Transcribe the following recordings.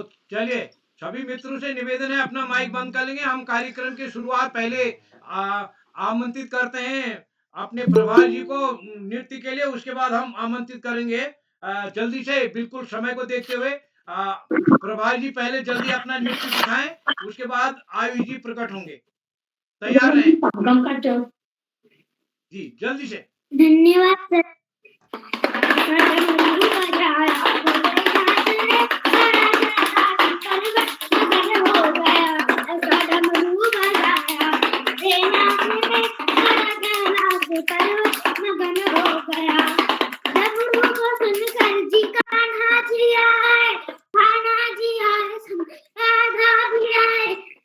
तो चलिए, सभी मित्रों से निवेदन है, अपना माइक बंद कर लेंगे। हम कार्यक्रम की शुरुआत पहले आमंत्रित करते हैं अपने प्रभात जी को नृत्य के लिए, उसके बाद हम आमंत्रित करेंगे जल्दी से, बिल्कुल समय को देखते हुए। प्रभात जी पहले जल्दी अपना नृत्य दिखाएं, उसके बाद आयु जी प्रकट होंगे। तैयार रहें जी, जल्दी से। धन्यवाद सर।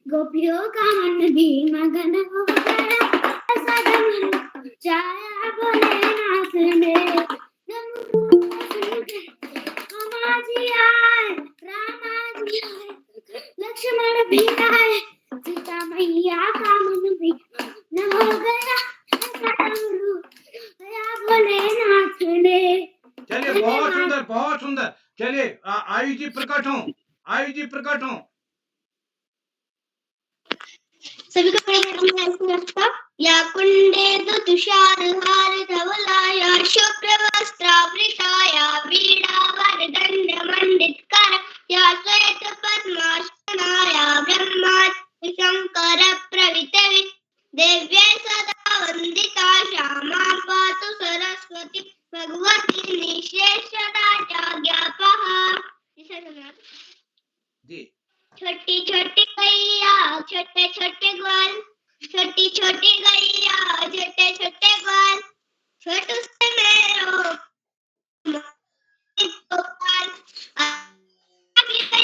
गोपियों का मन भी मगन हो गया, जाया भोलेनाथ ने। जी आए, रामा जी आए, लक्ष्मण भी आए, सीता मैया का मन भी न हो गया, भोलेनाथ ने। चलिए, बहुत सुंदर, बहुत सुंदर। चलिए, आयु जी प्रकट हो, आयु जी प्रकट हो। सभी को या कुंडे तो तुषारहार धवलाया शुभ्रवस्त्रावृताया वीणावरदंड मंडितकर या श्वेत पद्मासनाया ब्रह्माच्च शंकर प्रवितवि दिव्यै सदा वंदिता श्यामा पातु सरस्वती भगवती निशेषदाचार्यापः। जी। छोटी छोटी गैया छोटे छोटे ग्वाल, छोटी छोटी गैया छोटे छोटे ग्वाल, छोटू से मेरो गोपाल, पीछे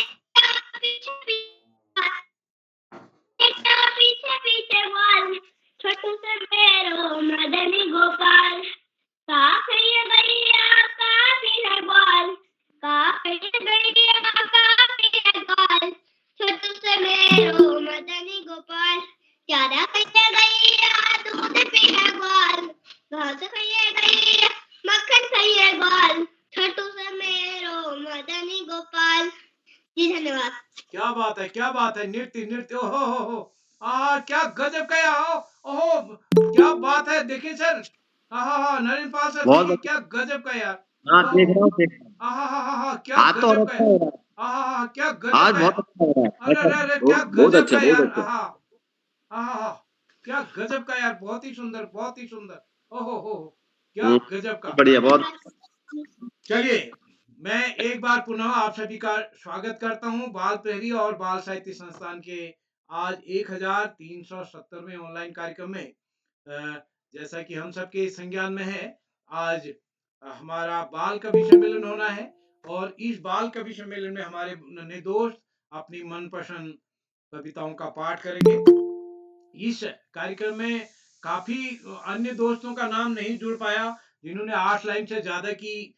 पीछे ग्वाल, छोटू से मेरो मदनी गोपाल। काफी गैया काफी है ग्वाल, काफी गैया काफी है ग्वाल, छोटू से मेरो मदनी गोपाल। चारा खाइए गैया दूध पिए ग्वाल, घास खाइए गैया मक्खन खाइए ग्वाल, छोटू से मेरो मदनी गोपाल। जी धन्यवाद। क्या बात है, क्या बात है। नृत्य नृत्य, ओहो हो, क्या गजब का हो, ओहो, क्या बात है। देखिए सर, नरेंद्र पाल सर, देखिए क्या गजब का यार। हाँ, देख रहा हूँ, देख रहा हाँ, क्या गजब का है। क्या गजब आज का बहुत अच्छा हो रहा है। अरे क्या बहुत गजब अच्छा, का बहुत यार। अच्छा। क्या गजब का यार, बहुत ही सुंदर, बहुत ही सुंदर। ओहो हो, क्या गजब का। बढ़िया, बहुत। चलिए, मैं एक बार पुनः आप सभी का स्वागत करता हूं बाल प्रहरी और बाल साहित्य संस्थान के आज 1370वें ऑनलाइन कार्यक्रम में। जैसा कि हम सबके संज्ञान में है, आज हमारा बाल कवि सम्मेलन होना है, और इस बाल कवि सम्मेलन में हमारे नन्हे दोस्त अपनी मनपसंद कविताओं का पाठ करेंगे। इस कार्यक्रम में काफी अन्य दोस्तों का नाम नहीं जुड़ पाया, जिन्होंने 8 लाइन से ज्यादा की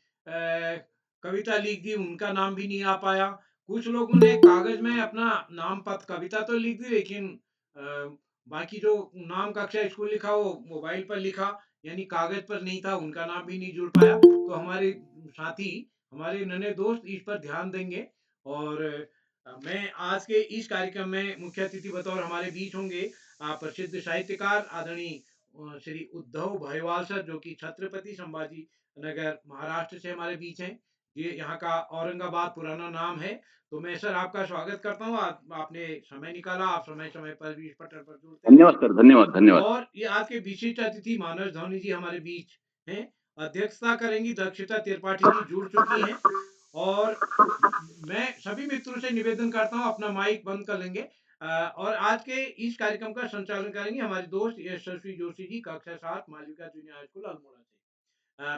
कविता लिख दी, उनका नाम भी नहीं आ पाया। कुछ लोगों ने कागज में अपना नाम पत्र कविता तो लिख दी, लेकिन बाकी जो नाम कक्षा स्कूल लिखा वो मोबाइल पर लिखा, यानी कागज पर नहीं था, उनका नाम भी नहीं जुड़ पाया। तो हमारे साथी, हमारे नन्हे दोस्त इस पर ध्यान देंगे। और मैं आज के इस कार्यक्रम में मुख्य अतिथि बतौर हमारे बीच होंगे प्रसिद्ध साहित्यकार आदरणीय श्री उद्धव भाईवाल सर, जो कि छत्रपति संभाजी नगर महाराष्ट्र से हमारे बीच हैं। ये यहाँ का औरंगाबाद पुराना नाम है। तो मैं सर आपका स्वागत करता हूँ, आपने समय निकाला, आप समय समय पर भी इस पटल पर जुड़ते हैं। धन्यवाद सर, धन्यवाद, धन्यवाद। और ये आज के विशिष्ट अतिथि मानस धोनी जी हमारे बीच हैं, अध्यक्षता करेंगी दक्षिता त्रिपाठी जी, जुड़ चुकी हैं। और मैं सभी मित्रों से निवेदन करता हूँ, अपना माइक बंद कर लेंगे। और आज के इस कार्यक्रम का संचालन करेंगे हमारे दोस्त यशस्वी जोशी जी, कक्षा 7 Malvika junior high school Almora से।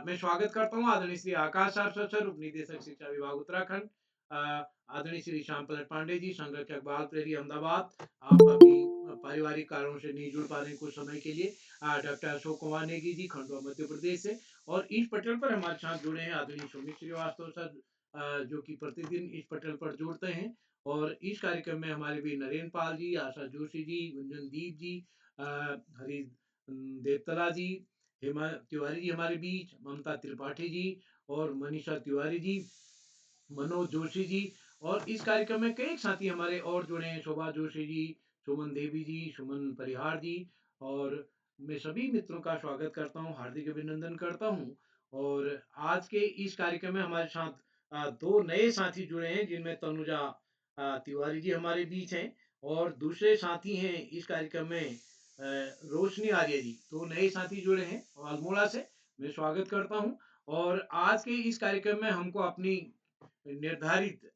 मैं स्वागत करता हूँ आदरणीय श्री आकाश सर, उप निदेशक शिक्षा विभाग उत्तराखंड, आदरणीय श्री श्याम प्रसाद पांडे जी, संरक्षक बाल प्रहरी अहमदाबाद, आप अभी पारिवारिक कारणों से नहीं जुड़ पा रहे कुछ समय के लिए। डॉक्टर अशोक कुमार नेगी जी, खंडवा मध्य प्रदेश से। और इस पटल पर हमारे साथ जुड़े हैं आदरणीय सुमित श्रीवास्तव सर, जो कि प्रतिदिन इस पटल पर जुड़ते हैं। और इस कार्यक्रम में हमारे भी नरेंद्र पाल जी, आशा जोशी जी, गुंजनदीप जी, हरी देवतला जी, हेमा तिवारी जी हमारे बीच, ममता त्रिपाठी जी और मनीषा तिवारी जी, मनोज जोशी जी और इस कार्यक्रम में कई साथी हमारे और जुड़े हैं, शोभा जोशी जी, सुमन देवी जी, सुमन परिहार जी, और मैं सभी मित्रों का स्वागत करता हूँ, हार्दिक अभिनंदन करता हूँ। और आज के इस कार्यक्रम में हमारे साथ दो नए साथी जुड़े हैं, जिनमें तनुजा तिवारी जी हमारे बीच हैं, और दूसरे साथी हैं इस कार्यक्रम में रोशनी आर्य जी। दो नए साथी जुड़े हैं अल्मोड़ा से, मैं स्वागत करता हूँ। और आज के इस कार्यक्रम में हमको अपनी निर्धारित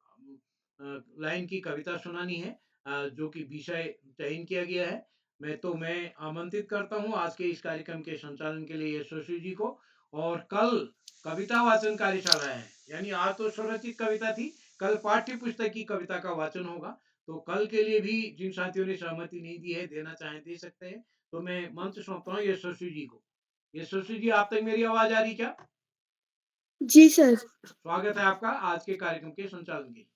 लाइन की कविता सुनानी है, जो कि विषय चयन किया गया है। मैं आमंत्रित करता हूँ आज के इस कार्यक्रम के संचालन के लिए यशस्वी जी को। और कल कविता वाचन कार्यशाला है, यानी आज तो स्वरचित कविता थी, कल पाठ्य पुस्तक की कविता का वाचन होगा। तो कल के लिए भी जिन साथियों ने सहमति नहीं दी है, देना चाहें दे सकते हैं। तो मैं मंच सौंपता हूँ यशस्वी जी को। यशस्वी जी, आप तक मेरी आवाज आ रही क्या? जी सर। स्वागत है आपका आज के कार्यक्रम के संचालन के लिए।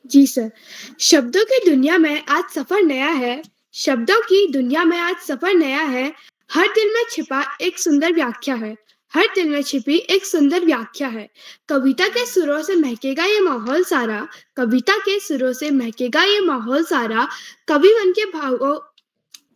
जी सर। शब्दों की दुनिया में आज सफर नया है। शब्दों की दुनिया में आज सफर नया है। हर दिल में छिपा एक सुंदर व्याख्या है। हर दिल में छिपी एक सुंदर व्याख्या है। कविता के सुरों से महकेगा ये माहौल सारा। कविता के सुरों से महकेगा ये माहौल सारा। कवि मन के भावों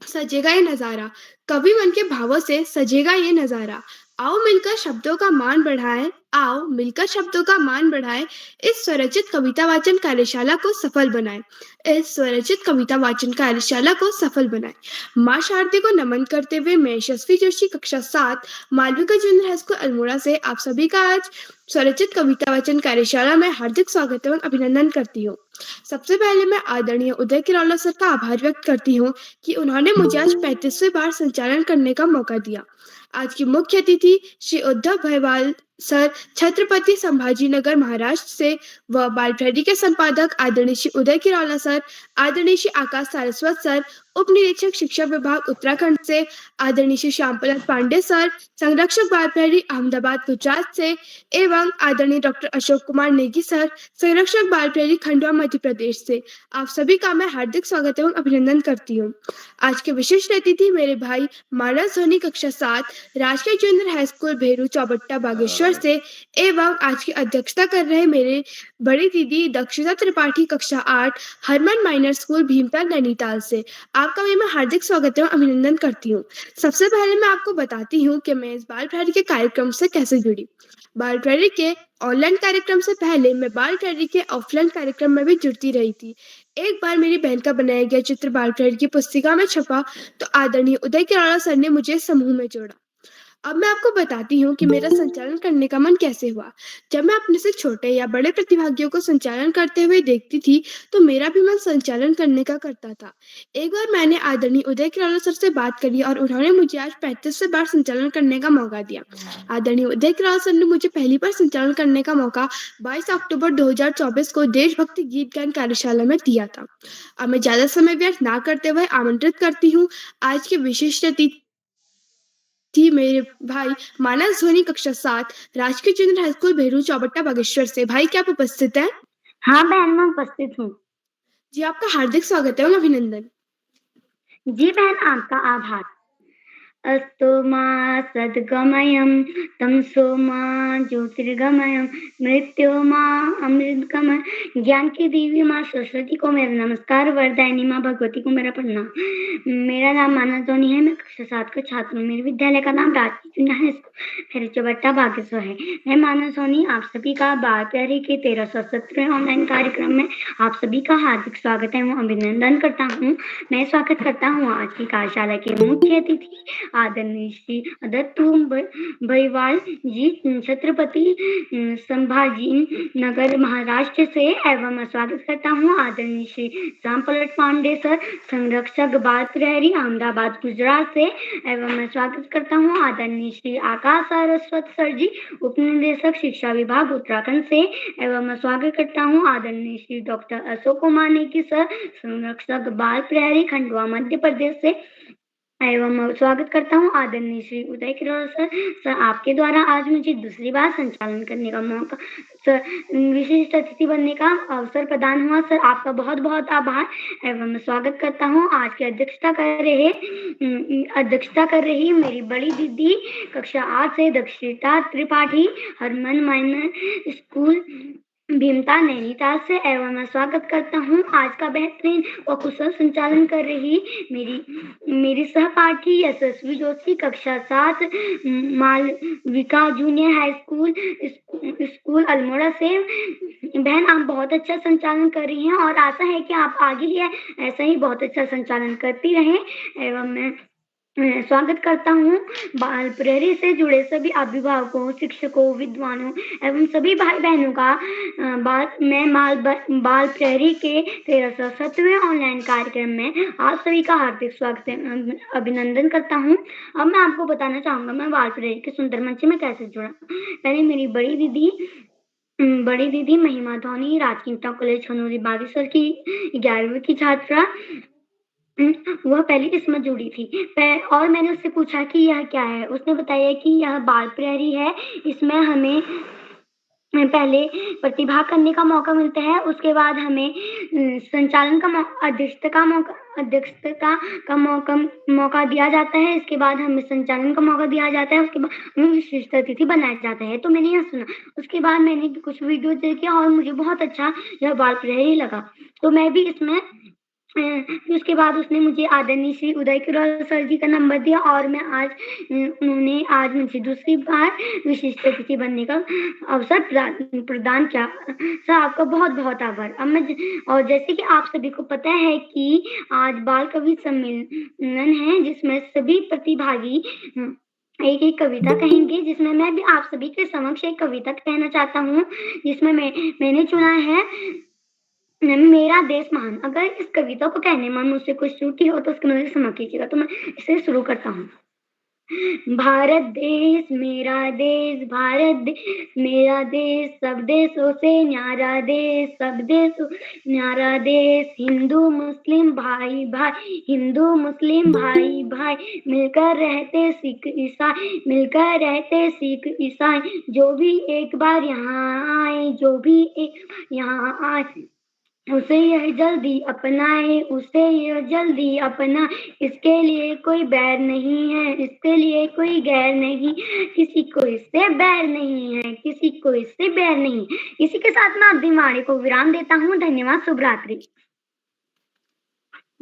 सजेगा ये नजारा। कवि मन के भावों से सजेगा ये नजारा। आओ मिलकर शब्दों का मान बढ़ाएं। आओ मिलकर शब्दों का मान बढ़ाएं। इस स्वरचित कविता वाचन कार्यशाला को सफल बनाएं। इस स्वरचित कविता वाचन कार्यशाला को सफल बनाएं। माँ शारदे को नमन करते हुए मैं यशस्वी जोशी कक्षा 7 Malvika junior high school Almora से आप सभी का आज स्वरचित कविता वाचन कार्यशाला में हार्दिक स्वागत एवं अभिनंदन करती हूँ। सबसे पहले मैं आदरणीय उदय किरौला सर का आभार व्यक्त करती हूँ कि उन्होंने मुझे आज 35वीं बार संचालन करने का मौका दिया। आज की मुख्य अतिथि श्री उद्धव भयवाल सर छत्रपति संभाजीनगर महाराष्ट्र से व बालप्रेरी के संपादक आदरणीय श्री उदय किरौला सर, आदरणीय श्री आकाश सारस्वत सर, उप निरीक्षक शिक्षा विभाग उत्तराखंड से आदरणीय श्री श्यामप्रसाद पांडे सर, संरक्षक बालप्रेरी अहमदाबाद गुजरात से, एवं आदरणीय डॉक्टर अशोक कुमार नेगी सर, संरक्षक बालप्रेरी खंडवा मध्य प्रदेश से। आप सभी का मैं हार्दिक स्वागत एवं अभिनंदन करती हूँ। आज के विशिष्ट अतिथि मेरे भाई मानस सोनी कक्षा 7 राजकीय junior high school Bheru Chaubatta Bageshwar से, एवं आज की अध्यक्षता कर रहे मेरे बड़ी दीदी दक्षिता त्रिपाठी कक्षा 8 हरमन माइनर स्कूल भीमताल नैनीताल से। आपका भी मैं हार्दिक स्वागत एवं अभिनंदन करती हूँ। सबसे पहले मैं आपको बताती हूँ कि मैं इस बालप्रेरी के कार्यक्रम से कैसे जुड़ी। बालप्रेरी के ऑनलाइन कार्यक्रम से पहले मैं बालप्रेरी के ऑफलाइन कार्यक्रम में भी जुड़ती रही थी। एक बार मेरी बहन का बनाया गया चित्र बालप्रेरी की पुस्तिका में छपा तो आदरणीय उदय किराड़ा सर ने मुझे समूह में जोड़ा। अब मैं आपको बताती हूँ कि मेरा संचालन करने का मन कैसे हुआ। जब मैं अपने से छोटे या बड़े प्रतिभागियों को संचालन करते हुए देखती थी तो मेरा भी मन संचालन करने का करता था। एक बार मैंने आदरणीय उदय किराड़ा सर से बात करी और उन्होंने मुझे आज 35 बार संचालन करने का मौका दिया। आदरणीय उदय किराड़ा सर ने मुझे पहली बार संचालन करने का मौका 22 अक्टूबर 2024 को देशभक्ति गीत गायन कार्यशाला में दिया था। अब मैं ज्यादा समय व्यर्थ ना करते हुए आमंत्रित करती हूँ आज के विशिष्ट अतिथि थी मेरे भाई मानस सोनी कक्षा 7 राजकीय junior high school Bheru Chaubatta Bageshwar से। भाई क्या आप उपस्थित हैं? हाँ बहन, मैं उपस्थित हूँ। जी आपका हार्दिक स्वागत है और अभिनंदन। जी बहन, आपका आभार। अस्तु मा सद्गमयं तमसो मा ज्योतिर्गमयं मृत्यु मा अमृतगमय। ज्ञान की देवी माँ सरस्वती को मेरा नमस्कार, वरदायिनी माँ भगवती को मेरा प्रणाम। मेरा नाम मानस सोनी है, मैं कक्षा 7 का छात्र हूँ। मेरे विद्यालय का नाम राजकीय junior high school Bheru Chaubatta Bageshwar है। मैं मानस सोनी आप सभी का बालप्रेरी के 1370वें ऑनलाइन कार्यक्रम में आप सभी का हार्दिक स्वागत एवं अभिनंदन करता हूँ। मैं स्वागत करता हूँ आज की कार्यशाला के मुख्य अतिथि आदरणीय श्री दत्तू भईवाल जी छत्रपति संभाजी नगर महाराष्ट्र से, एवं मैं स्वागत करता हूँ आदरणीय श्री श्यामप्रसाद पांडे सर संरक्षक बाल प्रहरी अहमदाबाद गुजरात से, एवं मैं स्वागत करता हूँ आदरणीय श्री आकाश सारस्वत सर जी उप निदेशक शिक्षा विभाग उत्तराखंड से, एवं मैं स्वागत करता हूँ आदरणीय श्री डॉक्टर अशोक कुमार नेगी सर संरक्षक बाल प्रहरी खंडवा मध्य प्रदेश से, एवं स्वागत करता हूँ आदरणीय श्री उदय किरौला सर आपके द्वारा आज मुझे दूसरी बार संचालन करने का मौका, सर विशिष्ट अतिथि बनने का अवसर प्रदान हुआ। सर आपका बहुत बहुत आभार। एवं मैं स्वागत करता हूँ आज की अध्यक्षता कर रही मेरी बड़ी दीदी कक्षा 8 से दक्षिता त्रिपाठी हरमन माइनर स्कूल भीमताल नैनीताल से एवं मैं स्वागत करता हूँ आज का बेहतरीन और कुशल संचालन कर रही मेरी सहपाठी यशस्वी जोशी कक्षा 7 Malvika junior high school Almora से। बहन, आप बहुत अच्छा संचालन कर रही हैं और आशा है कि आप आगे ही ऐसा ही बहुत अच्छा संचालन करती रहें। एवं मैं स्वागत करता हूँ बाल प्रहरी से जुड़े सभी अभिभावकों, शिक्षकों, विद्वानों एवं सभी भाई बहनों का। मैं बाल प्रहरी के 1307वें ऑनलाइन कार्यक्रम में आप सभी का हार्दिक स्वागत अभिनंदन करता हूँ। अब मैं आपको बताना चाहूंगा मैं बाल प्रहरी के सुंदर मंच में कैसे जुड़ा। पहले मेरी बड़ी दीदी महिमा धोनी राजकीय इंटर कॉलेज खनौरी बागेश्वर की 11वीं की छात्रा, वह पहली इसमें जुड़ी थी और मैंने उससे पूछा कि यह क्या है। उसने बताया कि यह बाल प्रहरी है, इसमें हमें पहले प्रतिभाग करने का मौका मिलता है, उसके बाद हमें संचालन का अध्यक्षता का मौका दिया जाता है, इसके बाद हमें संचालन का मौका दिया जाता है, उसके बाद हमें विशिष्ट अतिथि बनाया जाता है। तो मैंने यह सुना, उसके बाद मैंने कुछ वीडियो देखे और मुझे बहुत अच्छा यह बाल प्रहरी लगा, तो मैं भी इसमें। उसके बाद उसने मुझे आदरणीय श्री उदय किरोल सर जी का नंबर दिया और उन्होंने आज मुझे दूसरी बार विशिष्ट अतिथि बनने का अवसर प्रदान किया। सर, आपका बहुत बहुत आभार। और जैसे कि आप सभी को पता है कि आज बाल कवि सम्मेलन है, जिसमें सभी प्रतिभागी एक कविता कहेंगे, जिसमें मैं भी आप सभी के समक्ष एक कविता कहना चाहता हूँ, जिसमें मैंने चुना है मेरा देश महान। अगर इस कविता को कहने में मुझसे कुछ त्रुटि हो तो उसके मुझे क्षमा कीजिएगा। तो मैं इसे शुरू करता हूँ। भारत देश मेरा देश, भारत देश मेरा देश, सब देशों से न्यारा देश, सब देशों न्यारा देश। हिंदू मुस्लिम भाई भाई, हिंदू मुस्लिम भाई भाई, मिलकर रहते सिख ईसाई, मिलकर रहते सिख ईसाई। जो भी एक बार यहाँ आए, जो भी एक यहाँ आए, उसे यह जल्दी अपनाए, उसे यह जल्दी अपना। इसके लिए कोई बैर नहीं है, इसके लिए कोई गैर नहीं, किसी को इससे बैर नहीं है, किसी को इससे बैर नहीं। इसी के साथ मैं अपनी वाणी को विराम देता हूँ। धन्यवाद। शुभ रात्रि।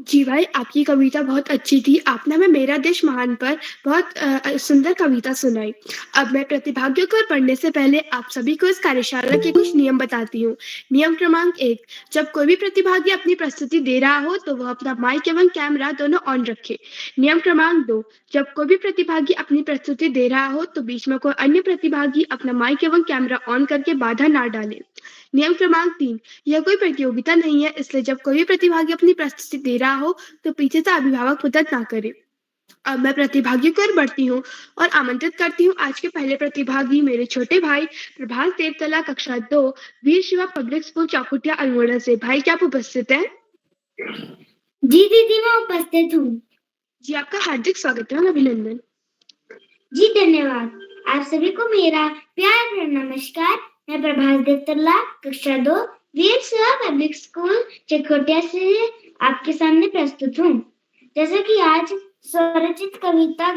जी भाई, आपकी कविता बहुत अच्छी थी। आपने हमें मेरा देश महान पर बहुत सुंदर कविता सुनाई। अब मैं प्रतिभागियों को पढ़ने से पहले आप सभी को इस कार्यशाला के कुछ नियम बताती हूँ। नियम क्रमांक 1, जब कोई भी प्रतिभागी अपनी प्रस्तुति दे रहा हो तो वह अपना माइक एवं कैमरा दोनों ऑन रखे। नियम क्रमांक 2, जब कोई भी प्रतिभागी अपनी प्रस्तुति दे रहा हो तो बीच में कोई अन्य प्रतिभागी अपना माइक एवं कैमरा ऑन करके बाधा ना डाले। नियम क्रमांक 3, यह कोई प्रतियोगिता नहीं है, इसलिए जब कोई भी प्रतिभागी अपनी प्रस्तुति दे रहा हो तो पीछे से अभिभावक मदद ना करे। अब मैं प्रतिभागियों की ओर बढ़ती हूँ और आमंत्रित करती हूँ आज के पहले प्रतिभागी मेरे छोटे भाई प्रभास देवतला कक्षा 2 वीर शिवा पब्लिक स्कूल चौकुटिया अल्मोड़ा से। भाई, क्या आप उपस्थित हैं? जी दीदी, मैं उपस्थित हूँ। जी, आपका हार्दिक स्वागत है और अभिनंदन। जी धन्यवाद। आप सभी को मेरा प्यार भरा नमस्कार। मैं प्रभास देवतला कक्षा 2 वीर शिवा पब्लिक स्कूल चकोटिया से आपके सामने प्रस्तुत हूँ। जैसा कि आज स्वरचित कविता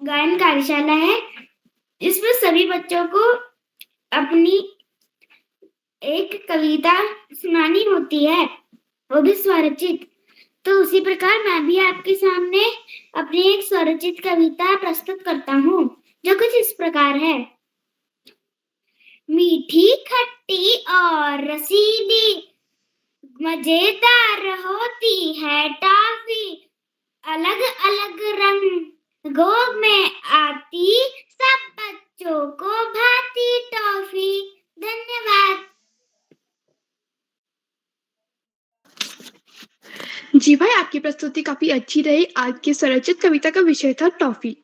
गायन कार्यशाला है, इसमें सभी बच्चों को अपनी एक कविता सुनानी होती है, वो भी स्वरचित। तो उसी प्रकार मैं भी आपके सामने अपनी एक स्वरचित कविता प्रस्तुत करता हूँ, जो कुछ इस प्रकार है। मीठी खट्टी और रसीदी मजेदार होती है टॉफी, अलग अलग रंगों में आती, सब बच्चों को भाती टॉफी। धन्यवाद। जी भाई, आपकी प्रस्तुति काफी अच्छी रही। आज की स्वरचित कविता का विषय था टॉफी।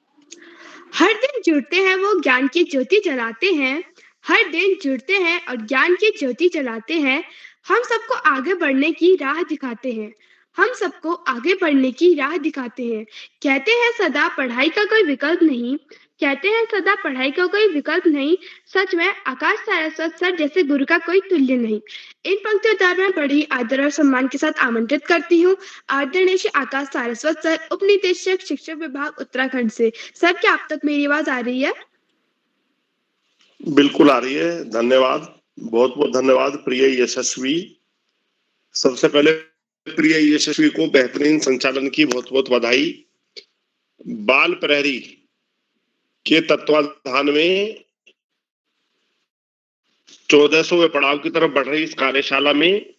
हर दिन जुड़ते हैं वो ज्ञान की ज्योति जलाते हैं, हर दिन जुड़ते हैं और ज्ञान की ज्योति जलाते हैं। हम सबको आगे बढ़ने की राह दिखाते हैं, हम सबको आगे बढ़ने की राह दिखाते हैं। कहते हैं सदा पढ़ाई का कोई विकल्प नहीं, कहते हैं सदा पढ़ाई का कोई विकल्प नहीं। सच में आकाश सारस्वत सर जैसे गुरु का कोई तुल्य नहीं। इन पंक्तियों द्वारा मैं बड़ी आदर और सम्मान के साथ आमंत्रित करती हूँ आदरणीय श्री आकाश सारस्वत सर, उप निदेशक शिक्षा विभाग उत्तराखंड से। सर, क्या आप तक मेरी आवाज आ रही है? बिल्कुल आ रही है। धन्यवाद। बहुत बहुत धन्यवाद प्रिय यशस्वी। सबसे पहले प्रिय यशस्वी को बेहतरीन संचालन की बहुत बहुत बधाई। बाल प्रहरी के तत्वाधान में 1400वें पड़ाव की तरफ बढ़ रही इस कार्यशाला में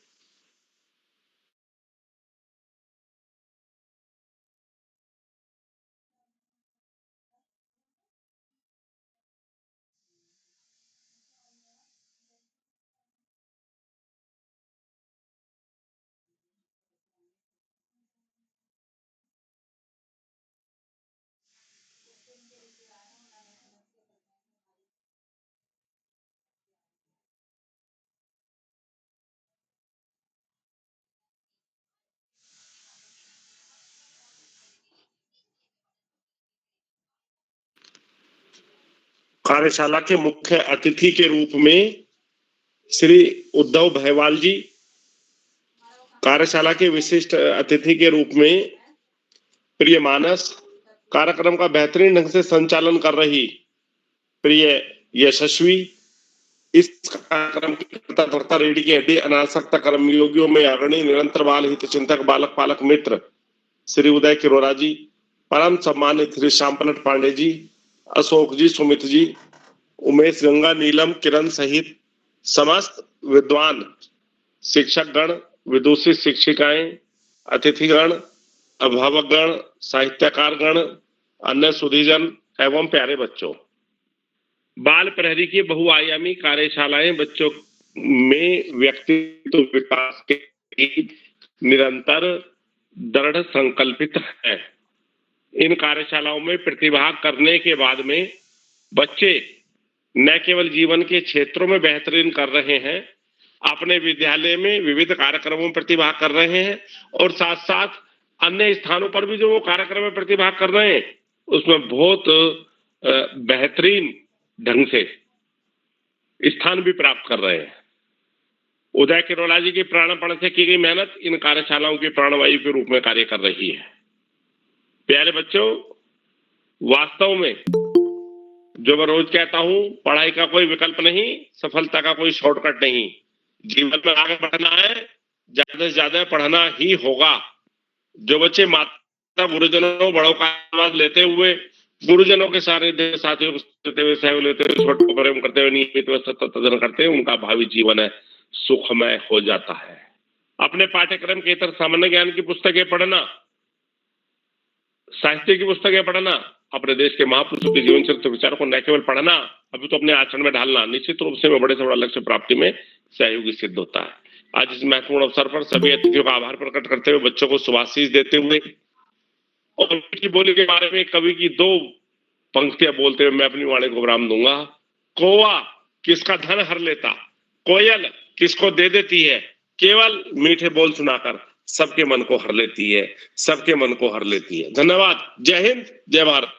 कार्यशाला के मुख्य अतिथि के रूप में श्री उद्धव भयवाल जी, कार्यशाला के विशिष्ट अतिथि के रूप में प्रिय मानस, कार्यक्रम का बेहतरीन ढंग से संचालन कर रही प्रिय यशस्वी, इस कार्यक्रम की कर्ता रेडी की हड्डी अनासक्त कर्मयोगियों में अग्रणी निरंतर बाल हित चिंतक बालक पालक मित्र श्री उदय किरोरा जी, परम सम्मानित श्री श्यामपलट पांडे जी, अशोक जी, सुमित जी, उमेश, गंगा, नीलम, किरण सहित समस्त विद्वान शिक्षक गण, विदुषी शिक्षिकाएं, अतिथिगण, अभिभावक गण, साहित्यकार गण, अन्य सुधीजन एवं प्यारे बच्चों, बाल प्रहरी की बहुआयामी कार्यशालाएं बच्चों में व्यक्तित्व विकास के लिए निरंतर दृढ़ संकल्पित है। इन कार्यशालाओं में प्रतिभाग करने के बाद में बच्चे न केवल जीवन के क्षेत्रों में बेहतरीन कर रहे हैं, अपने विद्यालय में विविध कार्यक्रमों में प्रतिभाग कर रहे हैं और साथ साथ अन्य स्थानों पर भी जो वो कार्यक्रम में प्रतिभाग कर रहे हैं उसमें बहुत बेहतरीन ढंग से स्थान भी प्राप्त कर रहे हैं। उदय किरोला जी की प्राणपण से की गई मेहनत इन कार्यशालाओं की प्राणवायु के रूप में कार्य कर रही है। प्यारे बच्चों, वास्तव में जो मैं रोज कहता हूं, पढ़ाई का कोई विकल्प नहीं, सफलता का कोई शॉर्टकट नहीं। जीवन में आगे बढ़ना है, ज्यादा से ज्यादा पढ़ना ही होगा। जो बच्चे माता गुरुजनों बड़ों का आशीर्वाद लेते हुए, गुरुजनों के सारे साथियों को लेते हुए, सहयोग लेते हुए, छोटों को प्रेम करते हुए, नियमित व सतत अध्ययन करते हैं, उनका भावी जीवन है सुखमय हो जाता है। अपने पाठ्यक्रम के इतर सामान्य ज्ञान की पुस्तकें पढ़ना, साहित्य की पुस्तकें पढ़ना, अपने देश के महापुरुषों के जीवन चरित्र विचारों को न केवल पढ़ना, अभी तो अपने आचरण में ढालना निश्चित रूप से बड़े से बड़ा लक्ष्य प्राप्ति में सहयोगी सिद्ध होता है। आज इस महत्वपूर्ण अवसर पर सभी अतिथियों का आभार प्रकट करते हुए, बच्चों को शुभाशीष देते हुए और की बोली के बारे में कवि की 2 पंक्तियां बोलते हुए मैं अपनी वाणी को विराम दूंगा। कौवा किसका धन हर लेता, कोयल किसको दे देती है, केवल मीठे बोल सुनाकर सबके मन को हर लेती है, सबके मन को हर लेती है। धन्यवाद। जय हिंद, जय भारत।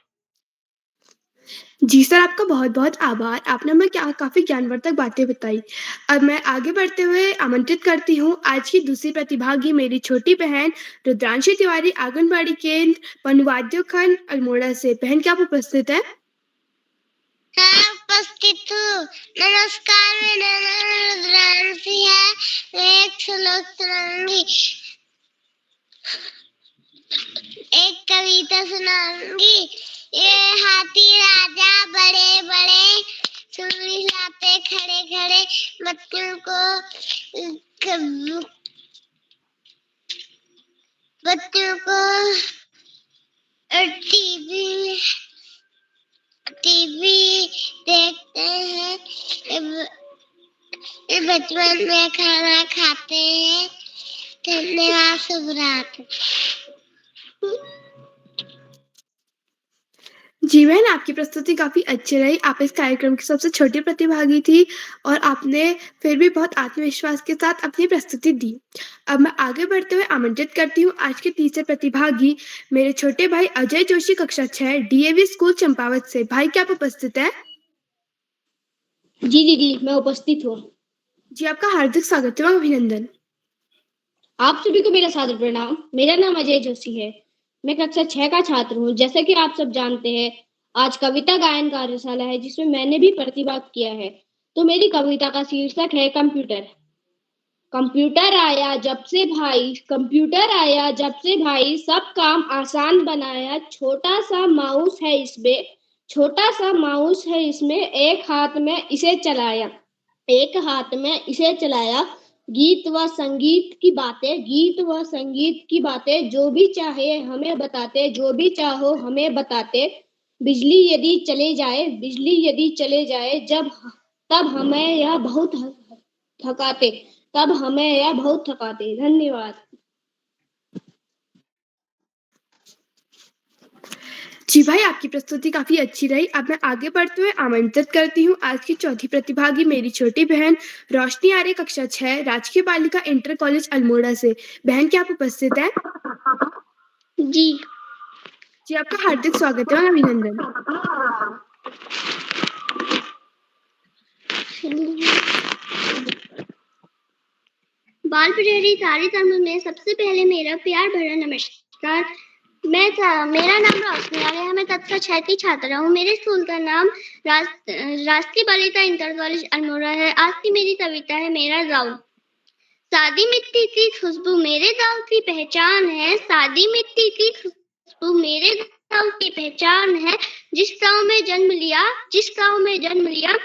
जी सर, आपका बहुत बहुत आभार। आपने हमें काफी ज्ञानवर्धक बातें बताई। अब मैं आगे बढ़ते हुए आमंत्रित करती हूँ आज की दूसरी प्रतिभागी मेरी छोटी बहन रुद्रांशी तिवारी, आंगनबाड़ी केंद्र पनुवाद्य खंड अल्मोड़ा से। बहन, क्या आप उपस्थित है? हाँ, उपस्थित हूँ। नमस्कार, मेरा नाम रुद्रांशी है। मैं एक श्लोक सुनाऊंगी, एक कविता सुनाऊंगी। ये हाथी राजा बड़े बड़े, सुनी लाते खड़े खड़े, बच्चों को टीवी देखते हैं, बचपन में खाना खाते हैं। धन्यवाद, शुभ रात्रि। जी बहन, आपकी प्रस्तुति काफी अच्छी रही। आप इस कार्यक्रम की सबसे छोटी प्रतिभागी थी और आपने फिर भी बहुत आत्मविश्वास के साथ अपनी प्रस्तुति दी। अब मैं आगे बढ़ते हुए आमंत्रित करती हूँ आज के तीसरे प्रतिभागी मेरे छोटे भाई अजय जोशी, कक्षा 6 डीएवी स्कूल चंपावत से। भाई, क्या आप उपस्थित है? जी दीदी, मैं उपस्थित हूँ। जी, आपका हार्दिक स्वागत एवं अभिनंदन। आप सभी को मेरा सादर प्रणाम। मेरा नाम अजय जोशी है। मैं कक्षा 6 का छात्र हूँ। जैसा कि आप सब जानते हैं, आज कविता गायन कार्यशाला है जिसमें मैंने भी प्रतिभाग किया है। तो मेरी कविता का शीर्षक है कंप्यूटर। कंप्यूटर आया जब से भाई, कंप्यूटर आया जब से भाई, सब काम आसान बनाया। छोटा सा माउस है इसमें, छोटा सा माउस है इसमें, एक हाथ में इसे चलाया, एक हाथ में इसे चलाया। गीत व संगीत की बातें, गीत व संगीत की बातें, जो भी चाहे हमें बताते, जो भी चाहो हमें बताते। बिजली यदि चले जाए, बिजली यदि चले जाए, तब हमें यह बहुत थकाते, तब हमें यह बहुत थकाते। धन्यवाद। जी भाई, आपकी प्रस्तुति काफी अच्छी रही। अब मैं आगे बढ़ते हुए आमंत्रित करती हूँ आज की चौथी प्रतिभागी मेरी छोटी बहन रोशनी आर्य, कक्षा 6, राजकीय बालिका इंटर कॉलेज अल्मोड़ा से। बहन, क्या आप उपस्थित है? जी। जी, आपका हार्दिक स्वागत है और अभिनंदन। बाल प्रहरी कार्यक्रम में सबसे पहले मेरा प्यार भरा नमस्कार। मेरा नाम रोशनी आर्य है। मैं कक्षा 6 की छात्रा हूँ। मेरे स्कूल का नाम राजकीय बालिका इंटर कॉलेज अल्मोड़ा है। आज की मेरी कविता है मेरा गाँव। सादी मिट्टी की खुशबू मेरे गाँव की पहचान है। सादी मिट्टी की खुशबू मेरे गाँव की पहचान है। जिस गाँव में जन्म लिया, जिस गाँव में जन्म लिया,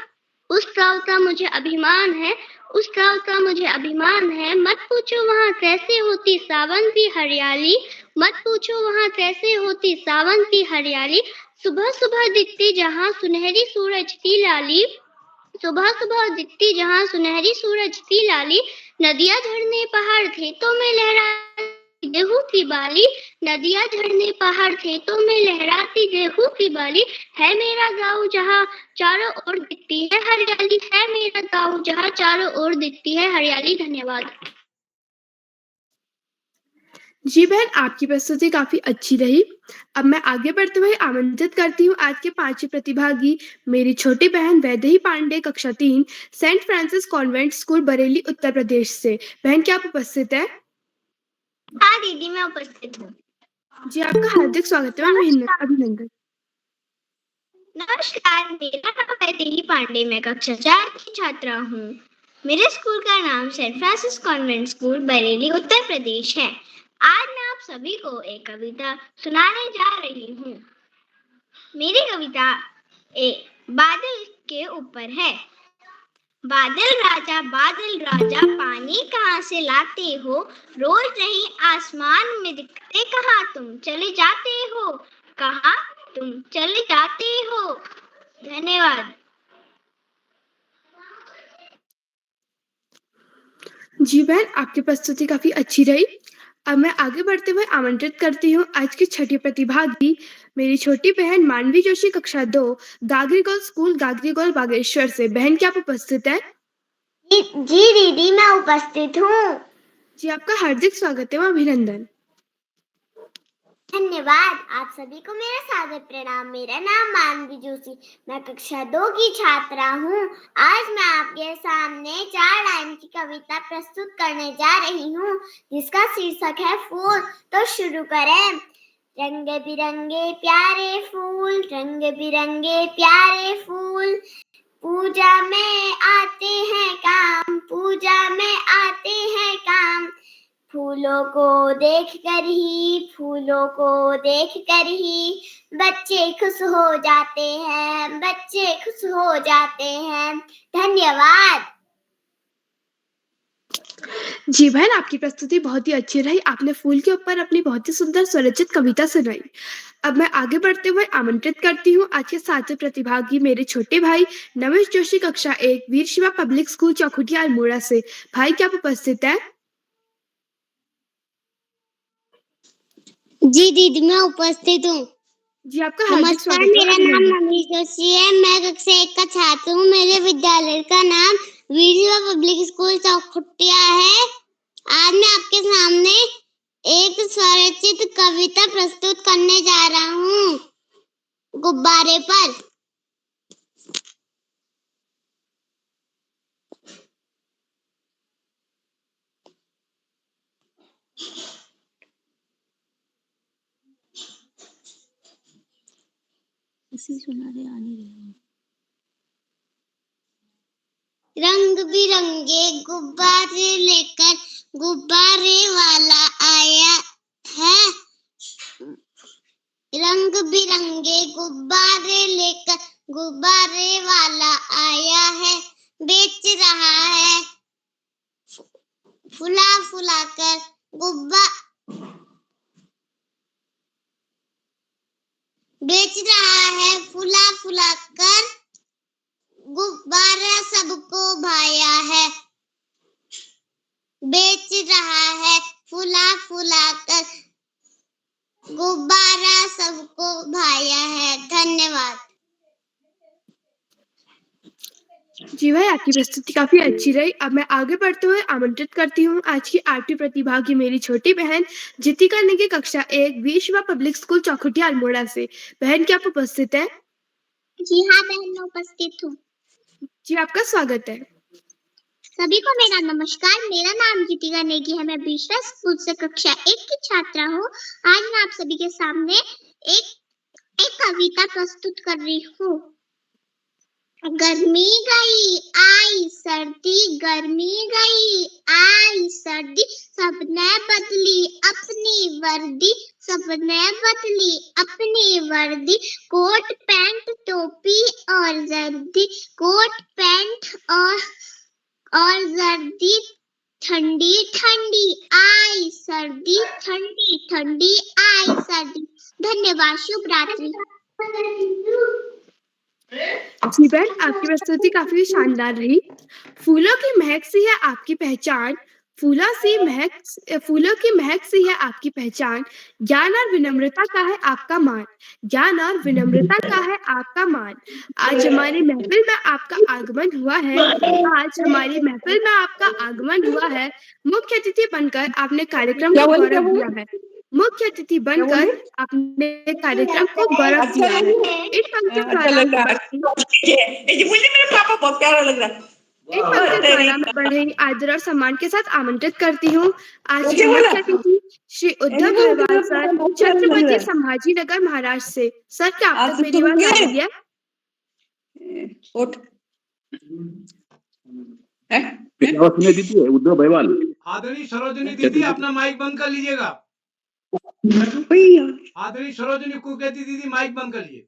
उस गाँव का मुझे अभिमान है, उस गाँव का मुझे अभिमान है। मत पूछो वहाँ कैसे होती सावन की हरियाली, मत पूछो वहाँ कैसे होती सावन की हरियाली। सुबह सुबह दिखती जहाँ सुनहरी सूरज की लाली, सुबह सुबह दिखती जहाँ सुनहरी सूरज की लाली। नदियाँ झरने पहाड़ खेतों में लहराती गेहूं की बाली, नदियाँ झरने पहाड़ खेतों में लहराती गेहूं की बाली। है मेरा गाँव जहाँ चारों ओर दिखती है हरियाली, है मेरा गाँव जहाँ चारों ओर दिखती है हरियाली। धन्यवाद। जी बहन, आपकी प्रस्तुति काफी अच्छी रही। अब मैं आगे बढ़ते हुए आमंत्रित करती हूँ आज के 5वें प्रतिभागी मेरी छोटी बहन वैदेही पांडे, कक्षा 3, saint Francis convent school, Bareilly, Uttar Pradesh से। बहन, क्या आप उपस्थित है? हाँ दीदी, मैं उपस्थित हूँ। जी, आपका हार्दिक स्वागत है और अभिनंदन। नमस्कार, मेरा नाम वैदेही पांडे, मैं कक्षा 4 की छात्रा हूँ। मेरे स्कूल का नाम saint Francis convent school, Bareilly, Uttar Pradesh है। आज मैं आप सभी को एक कविता सुनाने जा रही हूँ। मेरी कविता एक बादल के ऊपर है। बादल राजा पानी कहाँ से लाते हो, रोज नहीं आसमान में दिखते, कहाँ तुम चले जाते हो, कहाँ तुम चले जाते हो। धन्यवाद। जी बहन, आपकी प्रस्तुति काफी अच्छी रही। अब मैं आगे बढ़ते हुए आमंत्रित करती हूँ आज की 6ठी प्रतिभागी मेरी छोटी बहन मानवी जोशी, कक्षा 2, गागरीगोल स्कूल, गागरीगोल, बागेश्वर से। बहन, क्या आप उपस्थित है? जी दीदी, मैं उपस्थित हूँ। जी, आपका हार्दिक स्वागत है और अभिनंदन। धन्यवाद। आप सभी को मेरा सादर प्रणाम। मेरा नाम मानवी जोशी, मैं कक्षा 2 की छात्रा हूँ। आज मैं आपके सामने 4 लाइन की कविता प्रस्तुत करने जा रही हूँ, जिसका शीर्षक है फूल। तो शुरू करें। रंग बिरंगे प्यारे फूल, रंग बिरंगे प्यारे फूल, पूजा में आते हैं काम, पूजा में आते हैं काम। फूलों को देखकर ही, फूलों को देखकर ही बच्चे खुश हो जाते हैं, बच्चे खुश हो जाते हैं। धन्यवाद। जी बहन, आपकी प्रस्तुति बहुत ही अच्छी रही। आपने फूल के ऊपर अपनी बहुत ही सुंदर स्वरचित कविता सुनाई। अब मैं आगे बढ़ते हुए आमंत्रित करती हूँ आज के 7वें प्रतिभागी मेरे छोटे भाई नमेश जोशी, कक्षा 1, वीर शिवा पब्लिक स्कूल, चौखुटिया, अल्मोड़ा से। भाई, क्या आप उपस्थित है? जी दीदी, मैं उपस्थित हूँ। जी, आपका हार्दिक नमस्कार, स्वागत है। मेरा नाम नमेश जोशी है। मैं कक्षा 1 का छात्र हूँ। मेरे विद्यालय का नाम वीर शिवा पब्लिक स्कूल चौखुटिया है। आज मैं आपके सामने एक स्वरचित कविता प्रस्तुत करने जा रहा हूँ, गुब्बारे पर। इसी सुना दे, आने रहे। बिरंगे गुब्बारे लेकर गुब्बारे वाला आया है। रंग बिरंगे गुब्बारे लेकर गुब्बारे वाला आया है। बेच रहा है फुला फुला कर बेच रहा है फुला फुला कर गुब्बारा सबको भाया है। बेच रहा है फुला फुला कर गुब्बारा सबको भाया है। धन्यवाद। जी भाई, आपकी प्रस्तुति काफी अच्छी रही। अब मैं आगे बढ़ते हुए आमंत्रित करती हूँ आज की आरती प्रतिभागी मेरी छोटी बहन जितिका नेगी कक्षा 1 विश्वा पब्लिक स्कूल चौखुटिया अल्मोड़ा से। बहन, क्या आप उपस्थित है? जी हाँ बहन, मैं उपस्थित हूँ। जी, आपका स्वागत है। सभी को मेरा नमस्कार। मेरा नाम जितिका नेगी है। मैं विश्वा स्कूल से कक्षा 1 की छात्रा हूँ। आज मैं आप सभी के सामने एक कविता प्रस्तुत कर रही हूँ। गर्मी गई आई सर्दी, गर्मी गई आई सर्दी, सबने बदली अपनी वर्दी, सबने बदली अपनी वर्दी, कोट पैंट टोपी और जर्दी, कोट पैंट और जर्दी, ठंडी ठंडी आई सर्दी, ठंडी ठंडी आई सर्दी। धन्यवाद। शुभ रात्रि। जी बहन, आपकी प्रस्तुति काफी शानदार रही। फूलों की महक से है आपकी पहचान, फूलों की महक से है आपकी पहचान, ज्ञान और विनम्रता का है आपका मान, ज्ञान और विनम्रता का है आपका मान। आज हमारी महफिल में आपका आगमन हुआ है, आज हमारी महफिल में आपका आगमन हुआ है। मुख्य अतिथि बनकर आपने कार्यक्रम को गौरव दिया है, मुख्य अतिथि बनकर आपने कार्यक्रम को गौरव दिया है। इन पंक्तियों द्वारा मेरे पापा बहुत प्यारा लग रहा है। एक पंक्ति द्वारा मैं बड़े आदर और सम्मान के साथ आमंत्रित करती हूँ आज के मुख्य अतिथि श्री उद्धव अग्रवाल सर, छत्रपति संभाजी नगर महाराष्ट्र से। सर, क्या आप तक मेरी बात आ रही है? दीदी उद्धव भाईवाल। आदरणीय सरोजिनी दीदी, अपना माइक बंद कर लीजिएगा। आदरणीय सरोजिनी कुलकर्णी दीदी, माइक बंद कर लीजिए।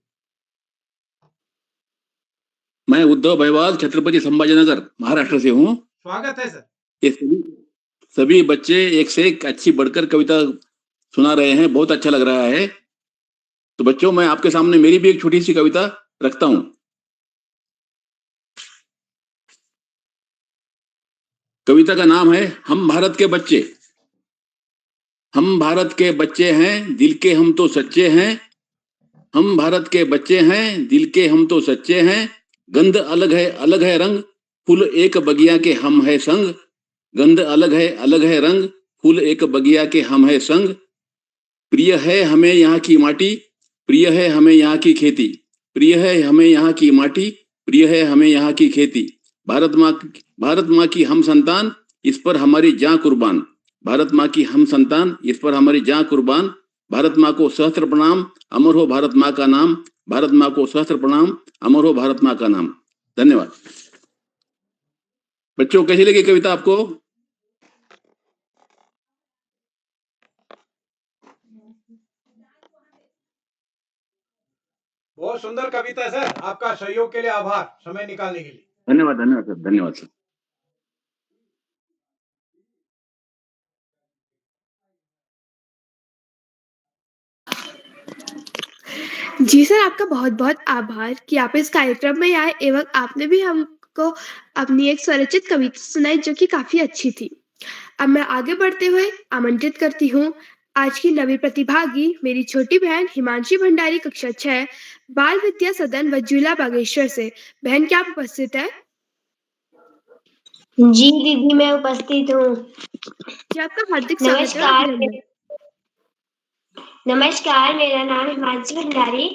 मैं उद्धव भाईवाल छत्रपति संभाजीनगर महाराष्ट्र से हूँ। स्वागत है सर। ये सभी बच्चे एक से एक अच्छी बढ़कर कविता सुना रहे हैं, बहुत अच्छा लग रहा है। तो बच्चों, मैं आपके सामने मेरी भी एक छोटी सी कविता रखता हूँ। कविता का नाम है हम भारत के बच्चे। हम भारत के बच्चे हैं, दिल के हम तो सच्चे हैं। हम भारत के बच्चे हैं, दिल के हम तो सच्चे हैं। गंध अलग है रंग, फूल एक बगिया के हम है संग। गंध अलग है रंग, फूल एक बगिया के हम है संग। प्रिय है हमें यहाँ की माटी, प्रिय है हमें यहाँ की खेती, प्रिय है हमें यहाँ की माटी, प्रिय है हमें यहाँ की खेती। भारत माँ की हम संतान, इस पर हमारी जान कुर्बान। भारत माँ की हम संतान, इस पर हमारी जान कुर्बान। भारत माँ को सहस्त्र प्रणाम, अमर हो भारत माँ का नाम। भारत माँ को सहस्त्र प्रणाम, अमर हो भारत माँ का नाम। धन्यवाद। बच्चों, कैसी लगी कविता आपको? बहुत सुंदर कविता सर। आपका सहयोग के लिए आभार, समय निकालने के लिए। धन्यवाद सर, धन्यवाद सर। जी सर, आपका बहुत बहुत आभार कि आप इस कार्यक्रम में आए एवं आपने भी हमको अपनी एक स्वरचित कविता सुनाई जो कि काफी अच्छी थी। अब मैं आगे बढ़ते हुए आमंत्रित करती हूँ आज की नवी प्रतिभागी मेरी छोटी बहन हिमांशी भंडारी कक्षा 6 बाल विद्या सदन वज्जूला बागेश्वर से। बहन, क्या आप उपस्थित है? जी दीदी, मैं उपस्थित हूँ। जी, आपका हार्दिक स्वागत है। नमस्कार, मेरा नाम हिमांशी भंडारी,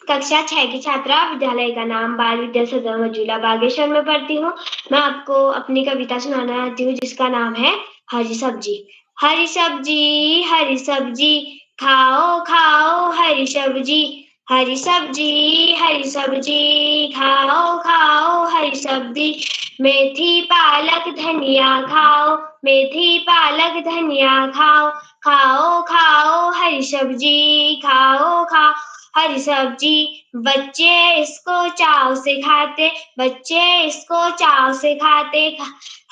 कक्षा 6 की छात्रा, विद्यालय का नाम बाल विद्या सदन वज्जूला बागेश्वर में पढ़ती हूँ। मैं आपको अपनी कविता सुनाना चाहती हूँ जिसका नाम है हरी सब्जी। हरी सब्जी खाओ खाओ हरी सब्जी, हरी सब्जी खाओ खाओ हरी सब्जी, मेथी पालक धनिया खाओ, मेथी पालक धनिया खाओ, खाओ खाओ हरी सब्जी खाओ खाओ हरी सब्जी। बच्चे इसको चाव से खाते, बच्चे इसको चाव से खाते,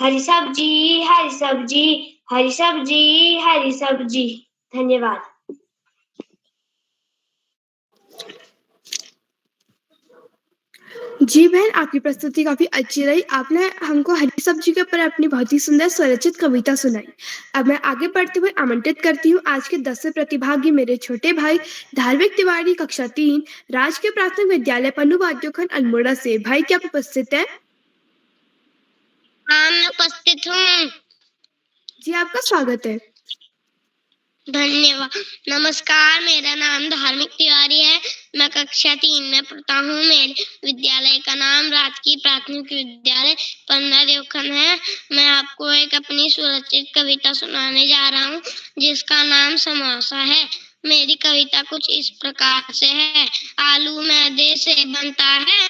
हरी सब्जी हरी सब्जी हरी सब्जी हरी सब्जी। धन्यवाद। जी बहन, आपकी प्रस्तुति काफी अच्छी रही। आपने हमको हरी सब्जी के ऊपर अपनी बहुत ही सुंदर स्वरचित कविता सुनाई। अब मैं आगे बढ़ते हुए आमंत्रित करती हूँ आज के 10वें प्रतिभागी मेरे छोटे भाई धार्मिक तिवारी कक्षा 3 राजकीय प्राथमिक विद्यालय पन्नू वाद्योखंड अल्मोड़ा से। भाई क्या आप उपस्थित है? हाँ, मैं उपस्थित हूँ। जी आपका स्वागत है। धन्यवाद। नमस्कार, मेरा नाम धार्मिक तिवारी है। मैं कक्षा 3 में पढ़ता हूँ। मेरे विद्यालय का नाम राजकीय प्राथमिक विद्यालय पन्ना देवखन है। मैं आपको एक अपनी सुरक्षित कविता सुनाने जा रहा हूँ जिसका नाम समोसा है। मेरी कविता कुछ इस प्रकार से है। आलू मैदे से बनता है,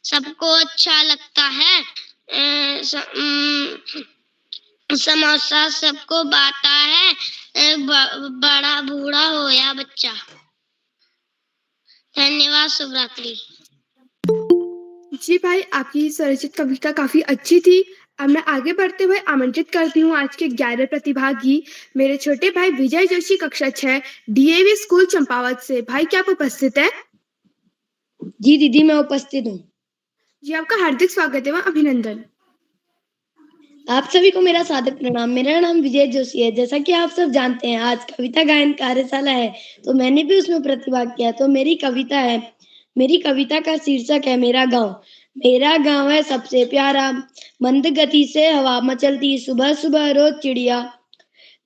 सबको अच्छा लगता है। समोसा सबको बांटा है, बड़ा बूढ़ा हो या बच्चा। धन्यवाद। शुभ रात्रि। जी भाई, आपकी स्वरचित कविता काफी अच्छी थी। अब मैं आगे बढ़ते हुए आमंत्रित करती हूँ आज के 11 प्रतिभागी मेरे छोटे भाई विजय जोशी कक्षा 6 डीएवी स्कूल चंपावत से। भाई क्या आप उपस्थित है? जी दीदी, मैं उपस्थित हूँ। जी आपका हार्दिक स्वागत एवं अभिनंदन। आप सभी को मेरा सादर प्रणाम। मेरा नाम विजय जोशी है। जैसा कि आप सब जानते हैं, आज कविता गायन कार्यशाला है, तो मैंने भी उसमें प्रतिभाग किया। तो मेरी कविता का शीर्षक है मेरा गांव। मेरा गांव है सबसे प्यारा, मंद गति से हवा मचलती, सुबह सुबह रोज चिड़िया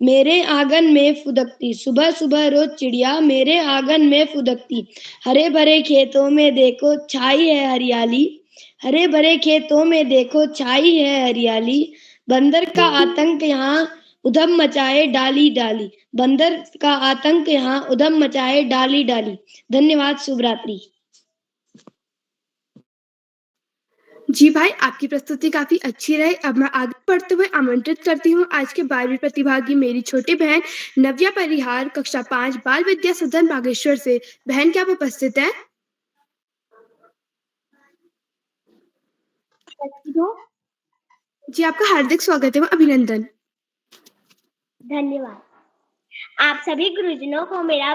मेरे आंगन में फुदकती, सुबह सुबह रोज चिड़िया मेरे आंगन में फुदकती। हरे भरे खेतों में देखो छाई है हरियाली, हरे भरे खेतों में देखो छाई है हरियाली। बंदर का आतंक यहाँ उधम मचाए डाली डाली, बंदर का आतंक यहाँ उधम मचाए डाली डाली। धन्यवाद। शुभ रात्रि। जी भाई, आपकी प्रस्तुति काफी अच्छी रही। अब मैं आगे बढ़ते हुए आमंत्रित करती हूँ आज के 12वीं प्रतिभागी मेरी छोटी बहन नव्या परिहार कक्षा 5 बाल विद्या सदन बागेश्वर से। बहन क्या आप उपस्थित है? जी आपका हार्दिक स्वागत एवं अभिनंदन। धन्यवाद। आप सभी गुरुजनों को मेरा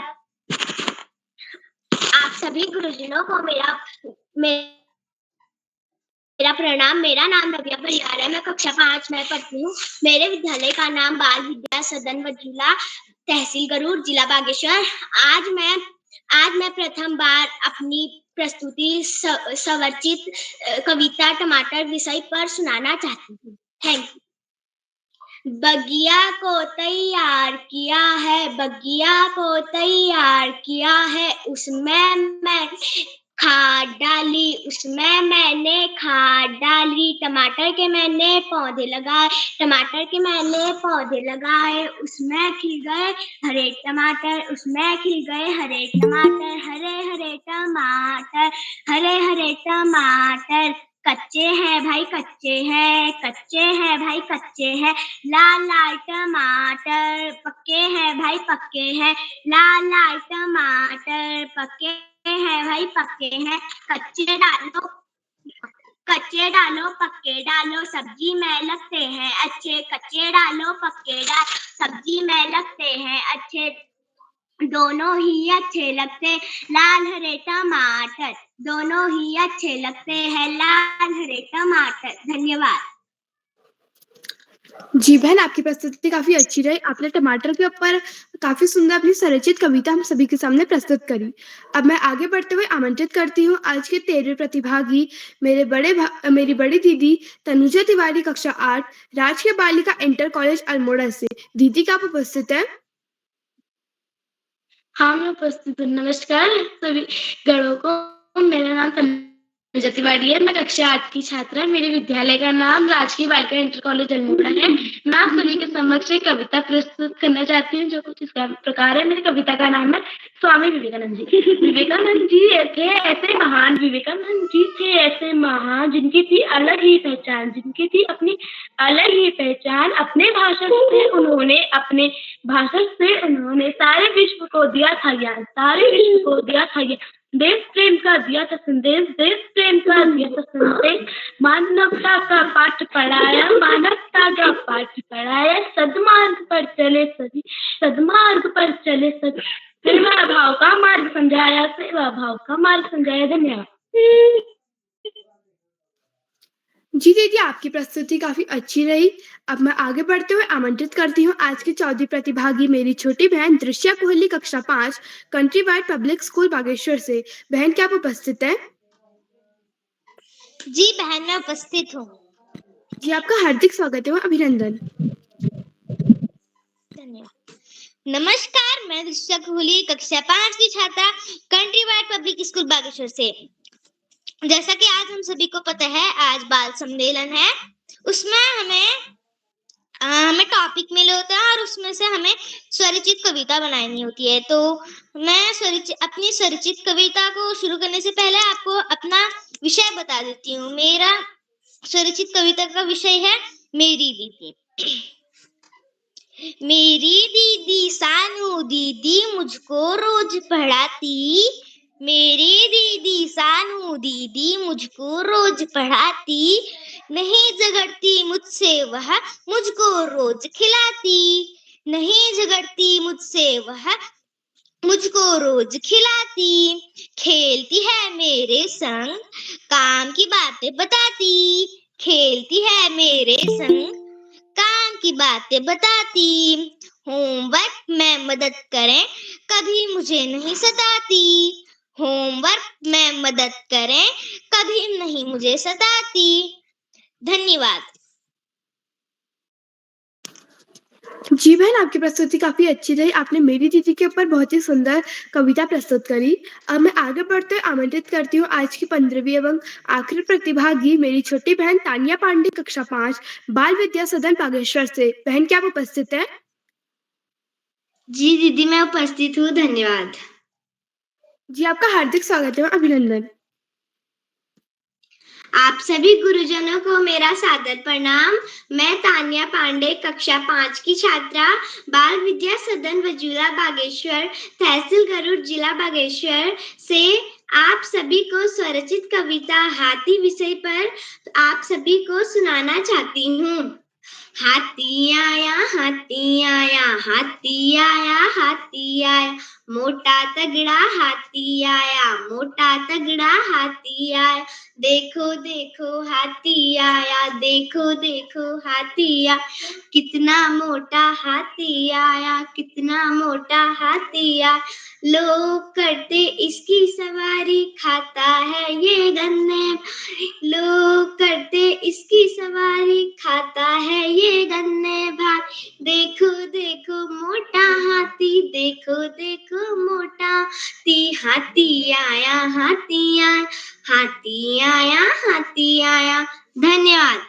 प्रणाम। मेरा नाम नव्या परिहार है। मैं कक्षा 5 में पढ़ती हूँ। मेरे विद्यालय का नाम बाल विद्या सदन वजूला, तहसील गरूर, जिला बागेश्वर। आज मैं प्रथम बार अपनी प्रस्तुति स्वरचित कविता टमाटर विषय पर सुनाना चाहती हूँ। Thank you. बगिया को तैयार किया है, बगिया को तैयार किया है, उसमें मैं खाद डाली, उसमें मैंने खाद डाली। टमाटर के मैंने पौधे लगाए, टमाटर के मैंने पौधे लगाए, उसमें खिल गए हरे टमाटर, उसमें खिल गए हरे टमाटर, हरे हरे टमाटर, हरे हरे टमाटर। कच्चे हैं भाई कच्चे हैं, कच्चे हैं भाई कच्चे हैं, लाल लाल टमाटर। पक्के हैं भाई पक्के हैं, लाल लाल टमाटर। पक्के हैं भाई पक्के हैं, कच्चे डालो पक्के डालो, सब्जी में लगते हैं अच्छे। कच्चे डालो पक्के डालो, सब्जी में लगते हैं अच्छे, दोनों ही अच्छे लगते। लाल हरे टमाटर, दोनों ही अच्छे लगते हैं, लाल हरे टमाटर। धन्यवाद। जी बहन, आपकी प्रस्तुति काफी अच्छी रही। आपने टमाटर के ऊपर काफी सुंदर अपनी स्वरचित कविता हम सभी के सामने प्रस्तुत करी। अब मैं आगे बढ़ते हुए आमंत्रित करती हूँ आज के 13वें प्रतिभागी मेरी बड़ी दीदी तनुजा तिवारी कक्षा 8 राजकीय बालिका इंटर कॉलेज अल्मोड़ा से। दीदी क्या आप उपस्थित है? हाँ, मैं उपस्थित हूँ। नमस्कार सभी गणों को। मेरा नाम पूजा तिवारी है। मैं कक्षा 8 की छात्रा। मेरे विद्यालय का नाम राजकीय बालिका इंटर कॉलेज अल्मोड़ा है। मैं आप सभी के समक्ष एक कविता प्रस्तुत करना चाहती हूँ जो कुछ इस प्रकार है। मेरी कविता का नाम है स्वामी विवेकानंद जी। विवेकानंद जी थे ऐसे महान, विवेकानंद जी थे ऐसे महान, जिनकी थी अलग ही पहचान, जिनकी थी अपनी अलग ही पहचान। अपने भाषण से उन्होंने सारे विश्व को दिया था ज्ञान, सारे विश्व को दिया था ज्ञान। देश प्रेम का दिया था संदेश, देश प्रेम का दिया था संदेश। मानवता का पाठ पढ़ाया, मानवता का पाठ पढ़ाया। सद्मार्ग पर चले सभी, सद्मार्ग पर चले सभी। सेवा भाव का मार्ग समझाया, सेवा भाव का मार्ग समझाया। धन्यवाद। जी दीदी, आपकी प्रस्तुति काफी अच्छी रही। अब मैं आगे बढ़ते हुए आमंत्रित करती हूँ आज की चौथी प्रतिभागी मेरी छोटी बहन दृश्या कोहली, कक्षा 5, country wide public school Bageshwar से। बहन, क्या आप उपस्थित हैं? जी बहन, मैं उपस्थित हूँ। जी, आपका हार्दिक स्वागत है, अभिनंदन। धन्यवाद। नमस्कार, मैं दृश्या कोहली, कक्षा 5 की छात्रा, country wide public school Bageshwar से। जैसा कि आज हम सभी को पता है, आज बाल सम्मेलन है। उसमें हमें टॉपिक मिले होता है और उसमें से हमें स्वरचित कविता बनानी होती है। तो मैं अपनी स्वरचित कविता को शुरू करने से पहले आपको अपना विषय बता देती हूँ। मेरा स्वरचित कविता का विषय है मेरी दीदी। मेरी दीदी सानू दीदी मुझको रोज पढ़ाती, मेरी दीदी सानू दीदी मुझको रोज पढ़ाती। नहीं झगड़ती मुझसे वह मुझको रोज खिलाती, नहीं झगड़ती मुझसे वह मुझको रोज खिलाती। खेलती है मेरे संग, काम की बातें बताती, खेलती है मेरे संग, काम की बातें बताती। होमवर्क में मदद करें, कभी मुझे नहीं सताती, होमवर्क में मदद करें, कभी नहीं मुझे सताती। धन्यवाद। जी बहन, आपकी प्रस्तुति काफी अच्छी रही। आपने मेरी दीदी के ऊपर बहुत ही सुंदर कविता प्रस्तुत करी। अब मैं आगे बढ़ते हुए आमंत्रित करती हूँ आज की 15वीं एवं आखिरी प्रतिभागी मेरी छोटी बहन तानिया पांडे, कक्षा 5, बाल विद्या सदन बागेश्वर से। बहन, क्या आप उपस्थित हैं? जी दीदी, मैं उपस्थित हूँ। धन्यवाद। जी, आपका हार्दिक स्वागत है, अभिनंदन। आप सभी गुरुजनों को मेरा सादर प्रणाम। मैं तानिया पांडे, कक्षा 5 की छात्रा, बाल विद्या सदन वजूला बागेश्वर, तहसील गरुड़, जिला बागेश्वर से आप सभी को स्वरचित कविता हाथी विषय पर आप सभी को सुनाना चाहती हूँ। हाथी आया, हाथी आया, हाथी आया, हाथी आया, मोटा तगड़ा हाथी आया, मोटा तगड़ा हाथी आया। देखो देखो हाथी आया, देखो देखो हाथी आया, कितना मोटा हाथी आया, कितना मोटा हाथी आया। लोग करते इसकी सवारी, खाता है ये गन्ने, लोग करते इसकी सवारी, खाता है ये गन्ने भाई। देखो देखो मोटा हाथी, देखो देखो मोटा हाथी, हाथी आया, हाथी आया, हाथी आया, हाथी आया। धन्यवाद।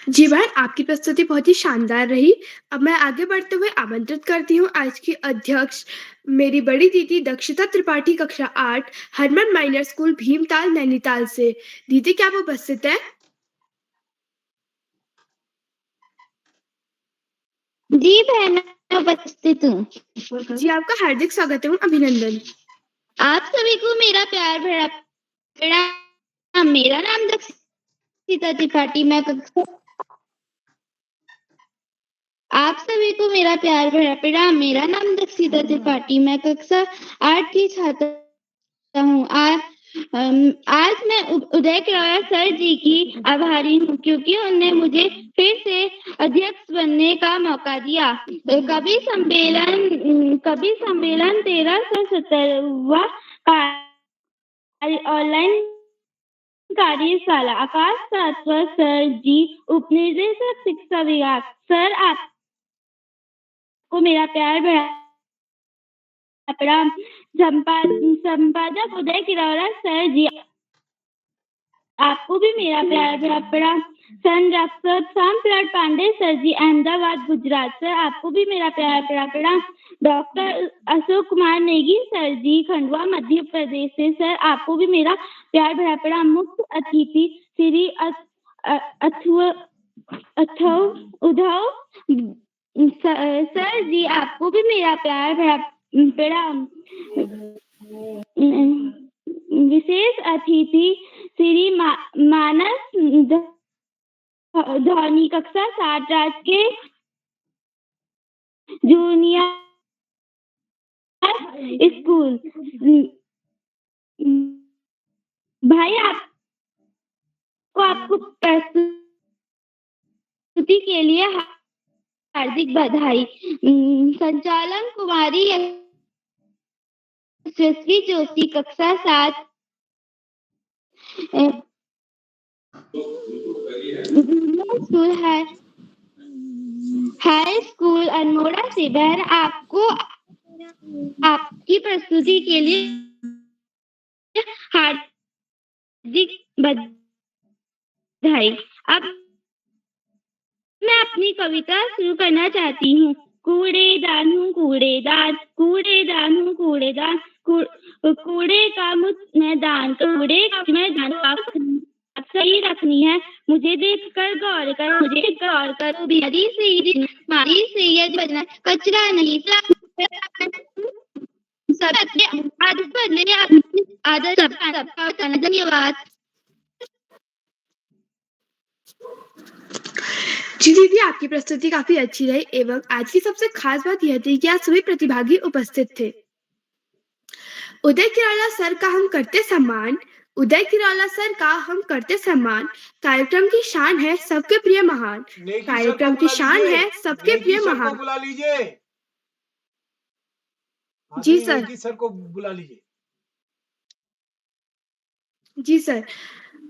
जी बहन, आपकी प्रस्तुति बहुत ही शानदार रही। अब मैं आगे बढ़ते हुए आमंत्रित करती हूँ आज की अध्यक्ष मेरी बड़ी दीदी दक्षिता त्रिपाठी, कक्षा 8, हरमन माइनर स्कूल भीमताल, नैनीताल से। दीदी, क्या आप उपस्थित हैं? जी बहन, मैं उपस्थित हूँ। जी, आपका हार्दिक स्वागत है, अभिनंदन। आप सभी को मेरा प्यार भरा प्रणाम। मेरा नाम दक्षिता त्रिपाठी, मैं आप सभी को मेरा प्यार भरा प्रणाम। मेरा नाम दक्षिता त्रिपाठी, मैं कक्षा 8 की छात्रा हूँ। आज मैं उदय किराया सर जी की आभारी हूँ, क्योंकि उन्होंने मुझे फिर से अध्यक्ष बनने का मौका दिया। कवि सम्मेलन 1317वां ऑनलाइन कार्यशाला। आकाश सातवा सर जी, उपनिदेशक शिक्षा विभाग। सर, आपको मेरा प्यार भरा प्रणाम। संपादक उदय किरोड़ा सर जी, आपको भी मेरा प्यार भरा प्रणाम। संरक्षक श्यामप्रसाद पांडे सर जी, अहमदाबाद गुजरात से, आपको भी मेरा प्यार भरा प्रणाम। डॉक्टर अशोक कुमार नेगी सर जी, खंडवा मध्य प्रदेश से, सर आपको भी मेरा प्यार भरा प्रणाम। मुख्य अतिथि श्री उद्धव सर जी, आपको भी मेरा प्यार भरा प्रणाम। विशेष अतिथि श्री मानस धोनी, कक्षा 7 राज्य के जूनियर स्कूल। भाई आपको प्रस्तुति के लिए हार्दिक बधाई। संचालन कुमारी यशस्वी जोशी, कक्षा 7 स्कूल है हाई स्कूल अल्मोड़ा से, बहन आपको आपकी प्रस्तुति के लिए हार्दिक बधाई। अब मैं अपनी कविता शुरू करना चाहती हूँ। कूड़ेदान हूँ कूड़ेदान, कूड़ेदान हूँ कूड़ेदान, कूड़े का मुझ मैदान, कूड़े का मैदान सही रखनी है, मुझे देखकर गौर कर, मुझे गौर कर। बिहारी से यदि बजना कचरा नहीं, सब आदत बदले, आदत सबका बताना। धन्यवाद। जी दीदी, आपकी प्रस्तुति काफी अच्छी रही एवं आज की सबसे खास बात यह थी कि आज सभी प्रतिभागी उपस्थित थे। उदय किरोड़ा सर का हम करते सम्मान, उदय किरोड़ा सर का हम करते सम्मान। कार्यक्रम की शान है सबके प्रिय महान, कार्यक्रम की शान है सबके प्रिय महान। बुला लीजिए जी सर। नेगी सर को बुला लीजिए। जी सर।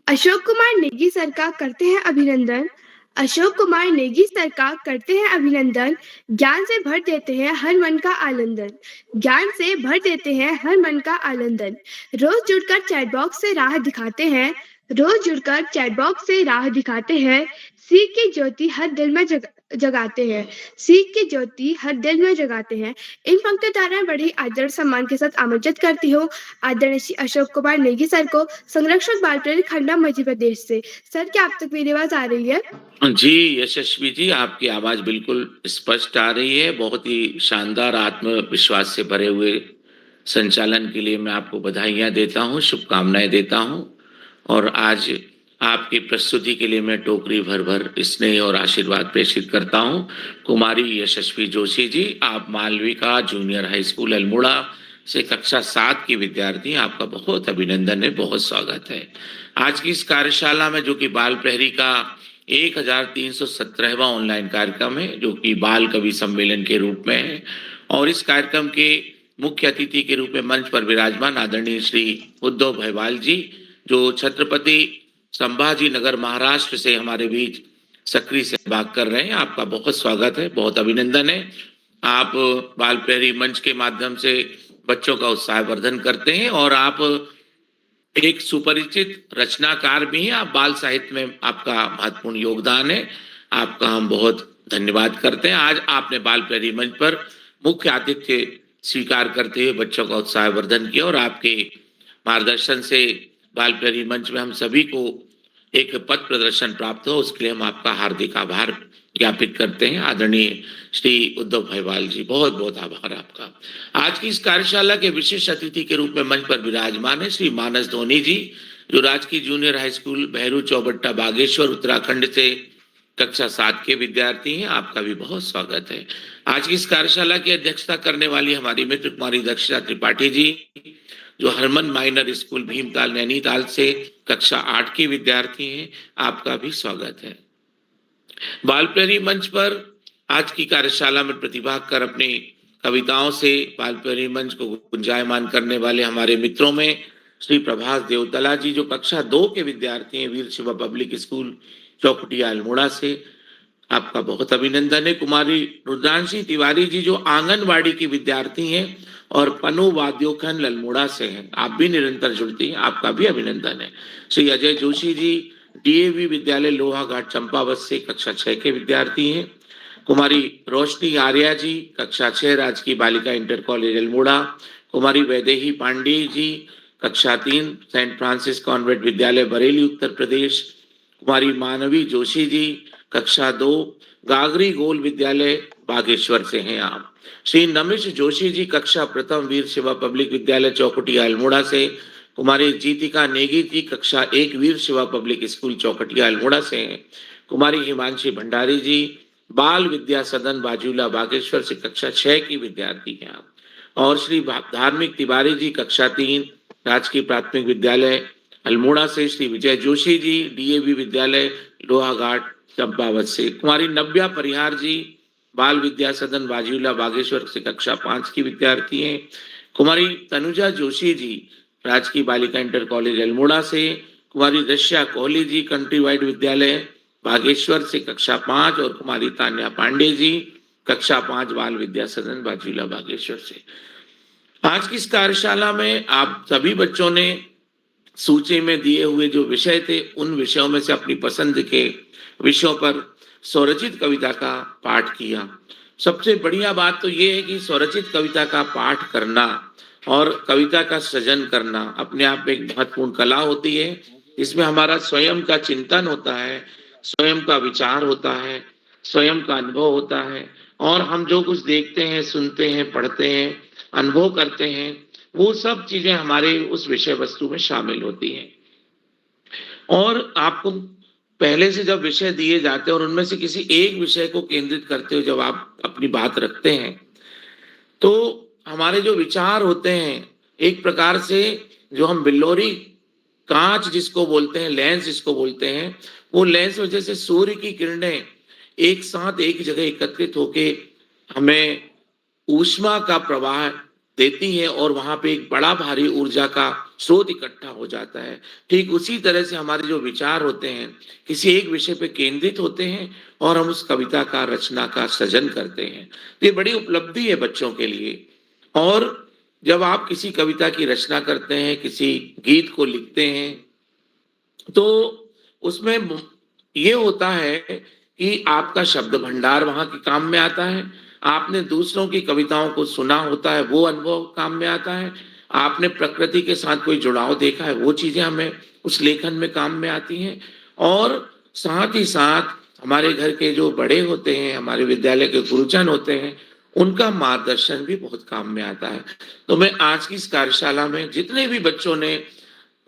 अशोक कुमार नेगी सर का करते हैं अभिनंदन, अशोक कुमार नेगी सर का करते हैं अभिनंदन। ज्ञान से भर देते हैं हर मन का आनंदन, ज्ञान से भर देते हैं हर मन का आनंदन। रोज जुड़कर चैट बॉक्स से राह दिखाते हैं, रोज जुड़कर चैट बॉक्स से राह दिखाते हैं। सीख की ज्योति हर दिल में जगाते हैं, सीख की ज्योति हर दिल में जगाते हैं। इन पंक्तियों द्वारा बड़ी आदर सम्मान के साथ आमंत्रित करती हूँ आदरणीय श्री अशोक कुमार नेगी सर को, संरक्षक बाल प्रेमी खंडवा मध्य प्रदेश से। सर, क्या आप तक मेरी आवाज आ रही है? जी यशस्वी जी, आपकी आवाज बिल्कुल स्पष्ट आ रही है। बहुत ही शानदार आत्मविश्वास से भरे हुए संचालन के लिए मैं आपको बधाइयाँ देता हूँ, शुभकामनाएं देता हूँ। और आज आपकी प्रस्तुति के लिए मैं टोकरी भर भर स्नेह और आशीर्वाद प्रेषित करता हूँ। कुमारी यशस्वी जोशी जी, आप Malvika junior high school Almora से कक्षा 7 की विद्यार्थी, आपका बहुत अभिनंदन है, बहुत स्वागत है। आज की इस कार्यशाला में जो कि बाल प्रहरी का 1317वां ऑनलाइन कार्यक्रम है, जो कि बाल कवि सम्मेलन के रूप में है, और इस कार्यक्रम के मुख्य अतिथि के रूप में मंच पर विराजमान आदरणीय श्री उद्धव भाईवाल जी, जो छत्रपति संभाजी नगर महाराष्ट्र से हमारे बीच सक्रिय सेवा कर रहे हैं। आपका बहुत स्वागत है, बहुत अभिनंदन है। आप बाल प्रहरी मंच के माध्यम से बच्चों का उत्साहवर्धन करते हैं और आप एक सुपरिचित रचनाकार भी हैं। आप बाल साहित्य में आपका महत्वपूर्ण योगदान है, आपका हम बहुत धन्यवाद करते हैं। आज आपने बाल प्रहरी मंच पर मुख्य आतिथ्य स्वीकार करते हुए बच्चों का उत्साहवर्धन किया और आपके मार्गदर्शन से बाल प्रहरी मंच में हम सभी को एक पथ प्रदर्शन प्राप्त हो, उसके लिए हम आपका हार्दिक आभार ज्ञापित करते हैं। आदरणीय श्री उद्धव भाईवाल जी, बहुत बहुत आभार आपका। आज की इस कार्यशाला के विशेष अतिथि के रूप में मंच पर विराजमान है श्री मानस धोनी जी, जो राजकीय जूनियर हाई स्कूल बहरू चौबट्टा बागेश्वर उत्तराखंड से कक्षा 7 के विद्यार्थी हैं। आपका भी बहुत स्वागत है। आज की इस कार्यशाला की अध्यक्षता करने वाली हमारी मित्र कुमारी दक्षिता त्रिपाठी जी, जो हरमन माइनर स्कूल भीमताल नैनीताल से कक्षा 8 की विद्यार्थी हैं। आपका भी स्वागत है। बाल प्रहरी मंच पर आज की कार्यशाला में प्रतिभाग कर अपनी कविताओं से बाल प्रहरी मंच को गुंजायमान करने वाले हमारे मित्रों में श्री प्रभास देवतला जी, जो कक्षा 2 के विद्यार्थी हैं, वीर शिवा पब्लिक स्कूल चौकुटिया अल्मोड़ा से। आपका बहुत अभिनंदन है। कुमारी रुद्रांशी तिवारी जी जो आंगनवाड़ी की विद्यार्थी हैं और पनु वाद्योखंड ललमोड़ा से हैं, आप भी निरंतर जुड़ती हैं, आपका भी अभिनंदन है। श्री अजय जोशी जी डीएवी विद्यालय लोहाघाट चंपावत से कक्षा 6 के विद्यार्थी हैं। कुमारी रोशनी आर्या जी कक्षा 6 राजकीय बालिका इंटर कॉलेज अल्मोड़ा। कुमारी वैदेही पांडे जी कक्षा 3 सेंट फ्रांसिस कॉन्वेंट विद्यालय बरेली उत्तर प्रदेश। कुमारी मानवी जोशी जी कक्षा 2 गागरी गोल विद्यालय बागेश्वर से हैं आप। श्री नमिश जोशी जी कक्षा प्रथम वीर शिवा पब्लिक विद्यालय चौकटिया अल्मोड़ा से। कुमारी जीतिका नेगी जी कक्षा 1 वीर शिवा पब्लिक स्कूल चौकटिया अल्मोड़ा से हैं। कुमारी हिमांशी भंडारी जी बाल विद्या सदन बाजूला बागेश्वर से कक्षा 6 की विद्यार्थी हैं आप। और श्री धार्मिक तिवारी जी कक्षा 3 राजकीय प्राथमिक विद्यालय अल्मोड़ा से। श्री विजय जोशी जी डीएवी विद्यालय लोहाघाट चंपावत से। कुमारी नव्या परिहार जी बाल विद्या सदन बाजूला बागेश्वर से कक्षा 5 की विद्यार्थी हैं। कुमारी तनुजा जोशी जी राजकीय बालिका इंटर कॉलेज अल्मोड़ा से। कुमारी Russia Kohli ji country wide विद्यालय बागेश्वर से कक्षा 5 और कुमारी तान्या पांडे जी कक्षा 5 बाल विद्या सदन बाजूला बागेश्वर से। आज की इस कार्यशाला में आप सभी बच्चों ने सूची में दिए हुए जो विषय थे उन विषयों में से अपनी पसंद के विषयों पर स्वरचित कविता का पाठ किया। सबसे बढ़िया बात तो ये है कि स्वरचित कविता का पाठ करना और कविता का सृजन करना अपने आप में एक महत्वपूर्ण कला होती है। इसमें हमारा स्वयं का चिंतन होता है, स्वयं का विचार होता है, स्वयं का अनुभव होता है और हम जो कुछ देखते हैं, सुनते हैं, पढ़ते हैं, अनुभव करते हैं, वो सब चीजें हमारे उस विषय वस्तु में शामिल होती हैं। और आपको पहले से जब विषय दिए जाते हैं और उनमें से किसी एक विषय को केंद्रित करते हुए जब आप अपनी बात रखते हैं तो हमारे जो विचार होते हैं एक प्रकार से जो हम बिल्लोरी कांच जिसको बोलते हैं, लेंस जिसको बोलते हैं, वो लेंस वजह से सूर्य की किरणें एक साथ एक जगह एकत्रित होके हमें ऊष्मा का प्रवाह देती है और वहां पे एक बड़ा भारी ऊर्जा का स्रोत इकट्ठा हो जाता है। ठीक उसी तरह से हमारे जो विचार होते हैं किसी एक विषय पे केंद्रित होते हैं और हम उस कविता का रचना का सृजन करते हैं। ये बड़ी उपलब्धि है बच्चों के लिए। और जब आप किसी कविता की रचना करते हैं, किसी गीत को लिखते हैं, तो उसमें ये होता है कि आपका शब्द भंडार वहां के काम में आता है। आपने दूसरों की कविताओं को सुना होता है, वो अनुभव काम में आता है। आपने प्रकृति के साथ कोई जुड़ाव देखा है, वो चीजें हमें उस लेखन में काम में आती हैं। और साथ ही साथ हमारे घर के जो बड़े होते हैं, हमारे विद्यालय के गुरुजन होते हैं, उनका मार्गदर्शन भी बहुत काम में आता है। तो मैं आज की इस कार्यशाला में जितने भी बच्चों ने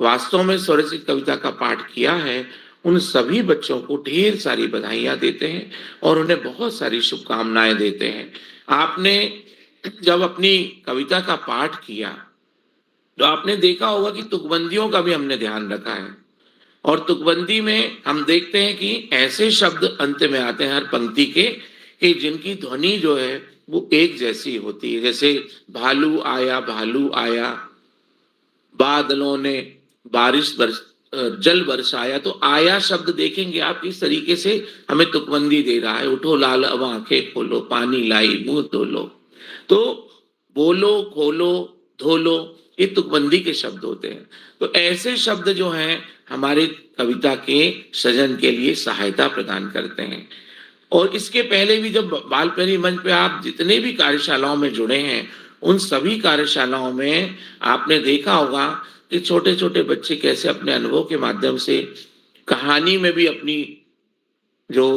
वास्तव में स्वरचित कविता का पाठ किया है उन सभी बच्चों को ढेर सारी बधाइयां देते हैं और उन्हें बहुत सारी शुभकामनाएं देते हैं। आपने जब अपनी कविता का पाठ किया तो आपने देखा होगा कि तुकबंदियों का भी हमने ध्यान रखा है। और तुकबंदी में हम देखते हैं कि ऐसे शब्द अंत में आते हैं हर पंक्ति के कि जिनकी ध्वनि जो है वो एक जैसी होती है। जैसे भालू आया, बादलों ने जल बरसाया। तो आया शब्द देखेंगे आप इस तरीके से हमें तुकबंदी दे रहा है। उठो लाल अब आंखें खोलो, पानी लाई मुंह धो लो। तो बोलो, खोलो, धो लो, ये तुकबंदी के शब्द होते हैं। तो ऐसे शब्द जो हैं हमारे कविता के सृजन के लिए सहायता प्रदान करते हैं। और इसके पहले भी जब बाल प्रेमी मंच पे आप जितने भी कार्यशालाओं में जुड़े हैं उन सभी कार्यशालाओं में आपने देखा होगा कि छोटे छोटे बच्चे कैसे अपने अनुभव के माध्यम से कहानी में भी अपनी जो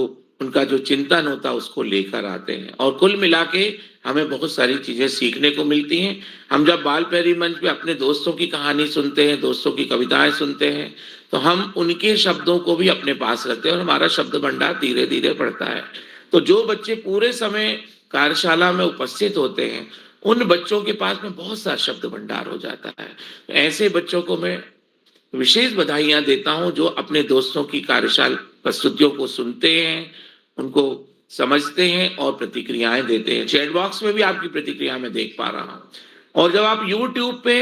उनका जो चिंतन होता है उसको लेकर आते हैं। और कुल मिला के हमें बहुत सारी चीजें सीखने को मिलती हैं। हम जब बाल प्रेमी मंच पे अपने दोस्तों की कहानी सुनते हैं, दोस्तों की कविताएं सुनते हैं, तो हम उनके शब्दों को भी अपने पास रखते हैं और हमारा शब्द भंडार धीरे धीरे बढ़ता है। तो जो बच्चे पूरे समय कार्यशाला में उपस्थित होते हैं उन बच्चों के पास में बहुत सारा शब्द भंडार हो जाता है। ऐसे बच्चों को मैं विशेष बधाइयां देता हूं जो अपने दोस्तों की कार्यशाला प्रस्तुतियों को सुनते हैं, उनको समझते हैं और प्रतिक्रियाएं देते हैं। चैट बॉक्स में भी आपकी प्रतिक्रिया मैं देख पा रहा हूं। और जब आप YouTube पे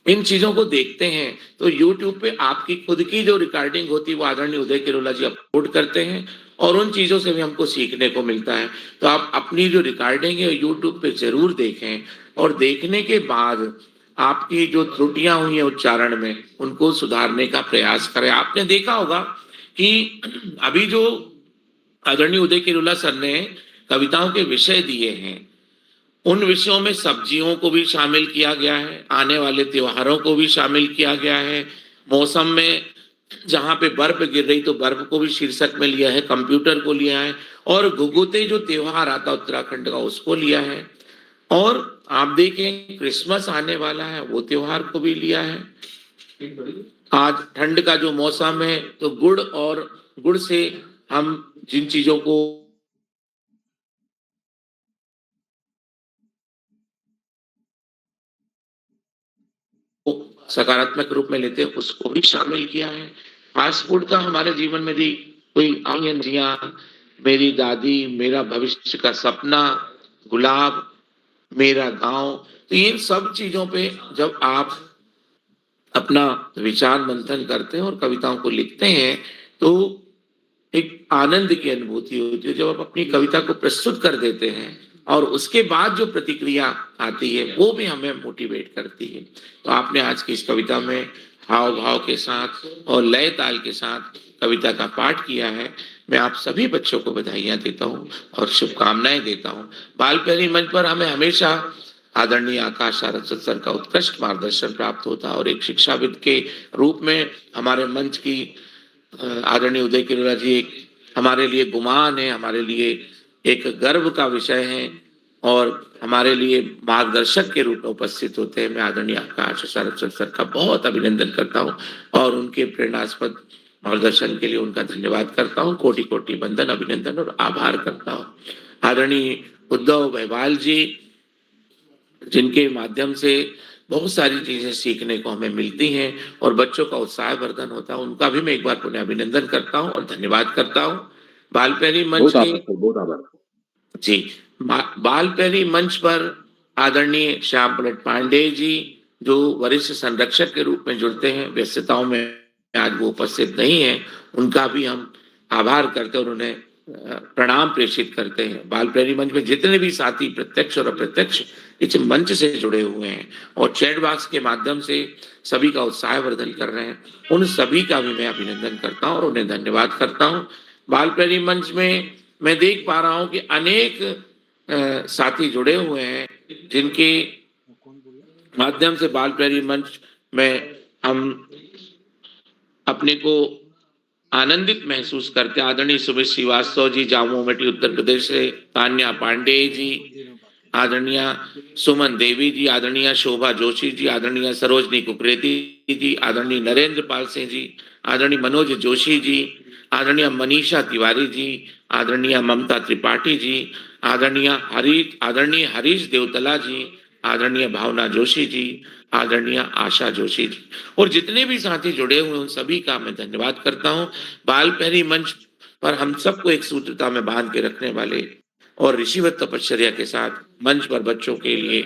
इन चीजों को देखते हैं तो YouTube पे आपकी खुद की जो रिकॉर्डिंग होती है वो आदरणीय उदय किरोला जी अपलोड करते हैं और उन चीज़ों से भी हमको सीखने को मिलता है। तो आप अपनी जो रिकॉर्डिंग है यूट्यूब पे ज़रूर देखें और देखने के बाद आपकी जो त्रुटियाँ हुई हैं उच्चारण में, उनको सुधारने का प्रयास करें। आपने देखा होगा कि अभी जो आदरणीय उदय किरोला सर ने कविताओं के विषय दिए हैं, उन विषयों में सब्जियों को भी शामिल किया गया है, आने वाले त्योहारों को भी शामिल किया गया है, मौसम में जहाँ पे बर्फ गिर रही तो बर्फ को भी शीर्षक में लिया है, कंप्यूटर को लिया है, और घुघुते जो त्योहार आता उत्तराखंड का उसको लिया है, और आप देखें क्रिसमस आने वाला है वो त्योहार को भी लिया है। आज ठंड का जो मौसम है तो गुड़ और गुड़ से हम जिन चीजों को सकारात्मक रूप में लेते हैं उसको भी शामिल किया है। फास्ट फूड का हमारे जीवन में भी कोई आंगन जिया, मेरी दादी, मेरा भविष्य का सपना, गुलाब, मेरा गांव, तो इन सब चीजों पे जब आप अपना विचार मंथन करते हैं और कविताओं को लिखते हैं तो एक आनंद की अनुभूति होती है। जब आप अपनी कविता को प्रस्तुत कर देते हैं और उसके बाद जो प्रतिक्रिया आती है वो भी हमें मोटिवेट करती है। तो आपने आज की इस कविता में हाव भाव के साथ और लय ताल के साथ कविता का पाठ किया है। मैं आप सभी बच्चों को बधाइयां देता हूं और शुभकामनाएं देता हूं। बाल प्यारी मंच पर हमें हमेशा आदरणीय आकाश सारस्वत सर का उत्कृष्ट मार्गदर्शन प्राप्त होता है और एक शिक्षाविद के रूप में हमारे मंच की आदरणीय उदय किरोला जी एक हमारे लिए गुमान है, हमारे लिए एक गर्व का विषय है और हमारे लिए मार्गदर्शक के रूप में उपस्थित होते हैं। मैं आदरणीय आकाश सारस्वत सर का बहुत अभिनंदन करता हूं और उनके प्रेरणास्पद मार्गदर्शन के लिए उनका धन्यवाद करता हूं। कोटि कोटि वंदन, अभिनंदन और आभार करता हूं। आदरणीय उद्धव भयवाल जी, जिनके माध्यम से बहुत सारी चीजें सीखने को हमें मिलती हैं और बच्चों का उत्साहवर्धन होता है, उनका भी मैं एक बार पुनः अभिनंदन करता हूं और धन्यवाद करता हूं। बाल प्यारी मंच के जी बाल प्यारी मंच पर आदरणीय श्याम पलट पांडे जी जो वरिष्ठ संरक्षक के रूप में जुड़ते हैं, व्यस्तताओं में आज वो उपस्थित नहीं है, उनका भी हम आभार करते हैं और उन्हें प्रणाम प्रेषित करते हैं। बाल प्यारी मंच में जितने भी साथी प्रत्यक्ष और अप्रत्यक्ष इस मंच से जुड़े हुए हैं और चैट बॉक्स के माध्यम से सभी का उत्साहवर्धन कर रहे हैं, उन सभी का भी मैं अभिनंदन करता हूं और उन्हें धन्यवाद करता हूं। बाल प्यारी मंच में मैं देख पा रहा हूं कि अनेक साथी जुड़े हुए हैं जिनके माध्यम से बाल प्यारी मंच में हम अपने को आनंदित महसूस करते। आदरणीय सुमित श्रीवास्तव जी जामू मटी उत्तर प्रदेश से, तान्या पांडे जी, आदरणीय सुमन देवी जी, आदरणीय शोभा जोशी जी, आदरणीय सरोजनी कुकरेती जी, आदरणीय नरेंद्र पाल सिंह जी, आदरणीय मनोज जोशी जी, आदरणीय मनीषा तिवारी जी, आदरणीय ममता त्रिपाठी जी, आदरणीय हरीश देवतला जी, आदरणीय भावना जोशी जी, आदरणीय आशा जोशी जी और जितने भी साथी जुड़े हुए उन सभी का मैं धन्यवाद करता हूं। बाल प्यारी मंच पर हम सबको एक सूत्रता में बांध के रखने वाले और ऋषिवत तपश्चर्या के साथ मंच पर बच्चों के लिए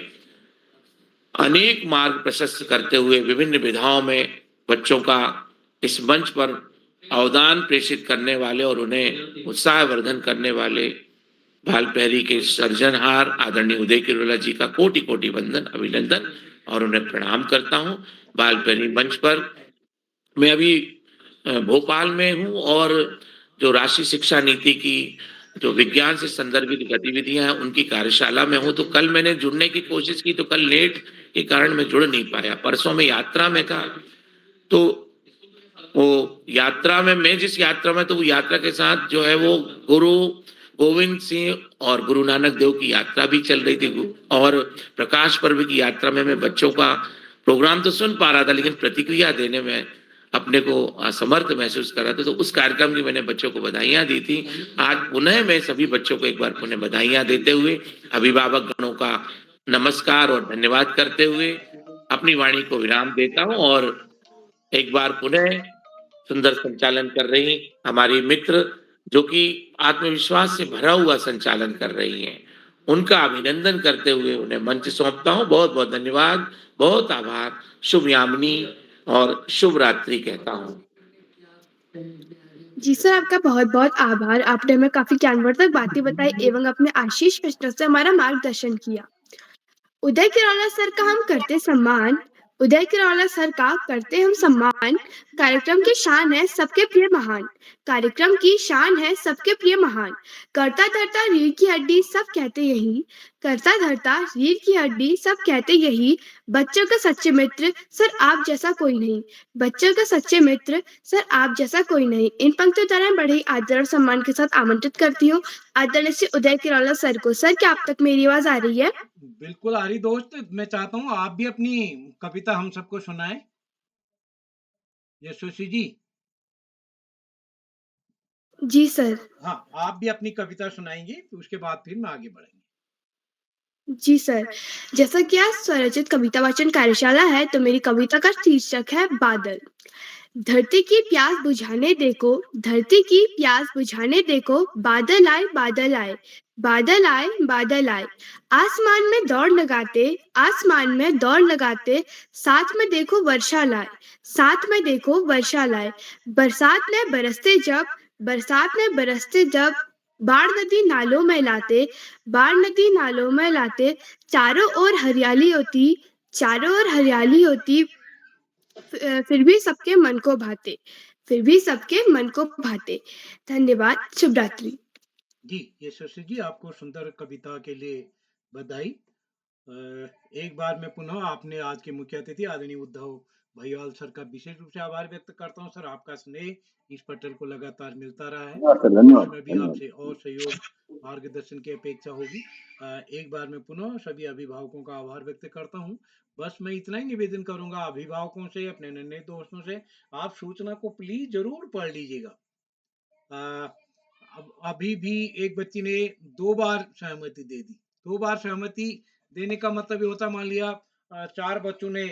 अनेक मार्ग प्रशस्त करते हुए विभिन्न विधाओं में बच्चों का इस मंच पर अवदान प्रेषित करने वाले और उन्हें उत्साहवर्धन करने वाले बाल प्यारी के सर्जनहार आदरणीय उदय किरोला जी का कोटि कोटि वंदन, अभिनंदन और उन्हें प्रणाम करता हूं। बाल प्यारी मंच पर मैं अभी भोपाल में हूं और जो राष्ट्रीय शिक्षा नीति की जो विज्ञान से संदर्भित गतिविधियां हैं उनकी कार्यशाला में हूं। तो कल मैंने जुड़ने की कोशिश की तो कल लेट के कारण मैं जुड़ नहीं पाया। परसों में यात्रा में था तो वो यात्रा में मैं जिस यात्रा में तो वो यात्रा के साथ जो है वो गुरु गोविंद सिंह और गुरु नानक देव की यात्रा भी चल रही थी और प्रकाश पर्व की यात्रा में मैं बच्चों का प्रोग्राम तो सुन पा रहा था लेकिन प्रतिक्रिया देने में अपने को असमर्थ महसूस कर रहा था। तो उस कार्यक्रम की मैंने बच्चों को बधाइयां दी थी। आज पुनः मैं सभी बच्चों को एक बार पुनः बधाइयां देते हुए अभिभावक गणों का नमस्कार और धन्यवाद करते हुए अपनी वाणी को विराम देता हूं और एक बार पुनः सुंदर संचालन कर रही हमारी मित्र जो कि आत्मविश्वास से भरा हुआ संचालन कर रही हैं, उनका अभिनंदन करते हुए उन्हें मंच सौंपता हूं। बहुत बहुत धन्यवाद, बहुत आभार, शुभ यामिनी और शुभ रात्रि कहता हूं। जी सर, आपका बहुत-बहुत आभार। आपने हमें काफ़ी ज्ञानवर्धक बातें बताई एवं अपने आशीष प्रश्नों से हमारा मार्गदर्शन किया। उदय किरौला सर का हम करते सम्मान। उदय किरौला सर का करते हम सम्मान। कार्यक्रम की शान है सबके प्रिय महान। कार्यक्रम की शान है सबके प्रिय महान। करता धरता रीढ़ की हड्डी सब कहते यही। करता धरता रीढ़ की हड्डी सब कहते यही। बच्चों का सच्चे मित्र सर आप जैसा कोई नहीं। बच्चों का सच्चे मित्र सर आप जैसा कोई नहीं। इन पंक्तियों द्वारा मैं बड़े ही आदर और सम्मान के साथ आमंत्रित करती हूँ आदरणीय श्री उदय किरौला सर को। सर, क्या आप तक मेरी आवाज आ रही है? बिल्कुल आ रही दोस्त। मैं चाहता हूँ आप भी अपनी कविता हम सबको सुनाएं। यशस्वी जी। जी सर। हाँ, आप भी अपनी कविता सुनाएंगे तो उसके बाद फिर मैं आगे बढ़ेंगे। जी सर। जैसा कि आज स्वरचित कविता वाचन कार्यशाला है, तो मेरी कविता का शीर्षक है बादल। धरती की प्यास बुझाने देखो, धरती की प्यास बुझाने देखो, बादल आए बादल आए, बादल आए बादल आए। आसमान में दौड़ लगाते, आसमान में दौड़ लगाते, साथ में देखो वर्षा लाए, साथ में देखो वर्षा लाए। बरसात में बरसते जब, बरसात में बरसते जब, बाढ़ नदी नालों में लाते, बाढ़ नदी नालों में लाते, चारों ओर हरियाली होती, चारों ओर हरियाली होती, फिर भी सबके मन को भाते, फिर भी सबके मन को भाते। धन्यवाद। शुभ रात्रि। जी, यशस्वी जी, आपको सुंदर कविता के लिए बधाई। एक बार मैं पुनः आपने आज के मुख्य अतिथि आदरणीय उद्धव भैयाल सर का विशेष रूप से आभार व्यक्त करता हूँ। सर, आपका स्नेह इस पटल को लगातार मिलता रहा है। भविष्य में भी आपसे और सहयोग, मार्गदर्शन की अपेक्षा होगी। एक बार मैं पुनः सभी अभिभावकों का आभार व्यक्त करता हूँ। बस मैं इतना ही निवेदन करूंगा अभिभावकों से, अपने नन्हे दोस्तों से, आप सूचना को प्लीज जरूर पढ़ लीजिएगा। अब अभी भी एक बच्ची ने 2 बार सहमति दे दी। 2 बार सहमति देने का मतलब ये होता, मान लिया 4 बच्चों ने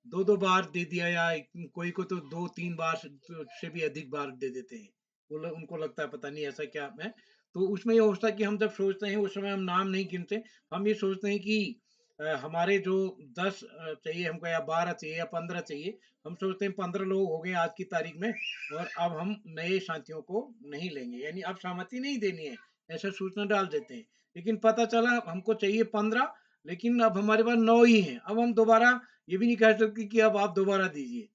2-2 बार दे दिया, या कोई को तो 2-3 बार से भी अधिक बार दे देते हैं। उनको लगता है पता नहीं ऐसा क्या है। तो उसमें ये होता है कि हम जब सोचते हैं उस समय हम नाम नहीं गिनते। हम ये सोचते हैं कि हमारे जो 10 चाहिए हमको, या 12 चाहिए, या 15 चाहिए। हम सोचते हैं 15 लोग हो गए आज की तारीख में और अब हम नए साथियों को नहीं लेंगे, यानी अब सहमति नहीं देनी है, ऐसा सूचना डाल देते हैं। लेकिन पता चला हमको चाहिए 15, लेकिन अब हमारे पास 9 ही हैं। अब हम दोबारा ये भी नहीं कह सकते कि अब आप दोबारा दीजिए।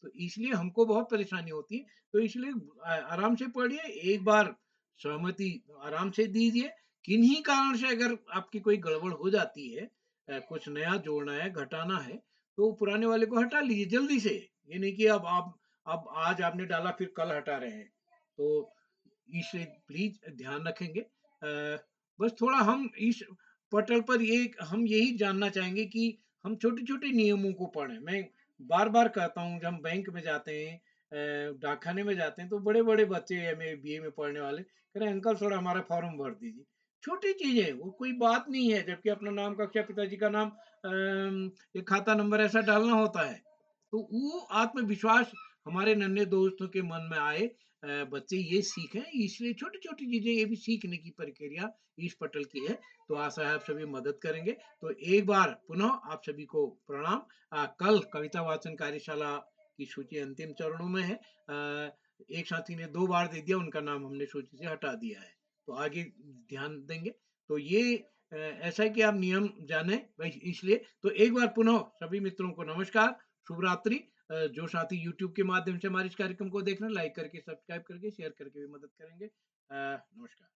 तो इसलिए हमको बहुत परेशानी होती है। तो इसलिए आराम से पढ़िए, एक बार सहमति आराम से दीजिए। किन्हीं कारण से अगर आपकी कोई गड़बड़ हो जाती है, कुछ नया जोड़ना है, घटाना है, तो पुराने वाले को हटा लीजिए जल्दी से। ये नहीं कि अब आज आपने डाला फिर कल हटा रहे हैं। तो इसे प्लीज ध्यान रखेंगे। बस थोड़ा हम इस पटल पर ये हम यही जानना चाहेंगे कि हम छोटे-छोटे नियमों को पढ़ें। मैं बार-बार कहता हूँ, जब हम बैंक में जाते हैं, डाकखाने में जाते हैं, तो बड़े-बड़े बच्चे एमए, बीए में पढ़ने वाले कह रहे हैं, अंकल थोड़ा हमारा फॉर्म भर दीजिए। छोटी चीज़ है, वो कोई बात नहीं है, जबकि अपना नाम, कक्षा, पिताजी का नाम, एक खाता नंबर ऐसा डालना होता है। तो वो आत्मविश्वास हमारे नन्हे दोस्तों के मन में आए, बच्चे ये सीखें, इसलिए छोटी-छोटी चीज़ें ये भी सीखने की प्रक्रिया इस पटल की है। तो आशा है आप सभी मदद करेंगे। तो एक बार पुनः आप सभी को प्रणाम। कल कविता वाचन कार्यशाला की सूची अंतिम चरणों में है। एक साथी ने 2 बार दे दिया, उनका नाम हमने सूची से हटा दिया है। तो आगे ध्यान देंगे। तो ये ऐसा है कि आप नियम जाने, भाई इसलिए। तो एक बार पुनः सभी मित्रों को नमस्कार, शुभ रात्रि। जो साथी यूट्यूब के माध्यम से हमारे इस कार्यक्रम को देख रहे हैं, लाइक करके, सब्सक्राइब करके, शेयर करके भी मदद करेंगे। नमस्कार।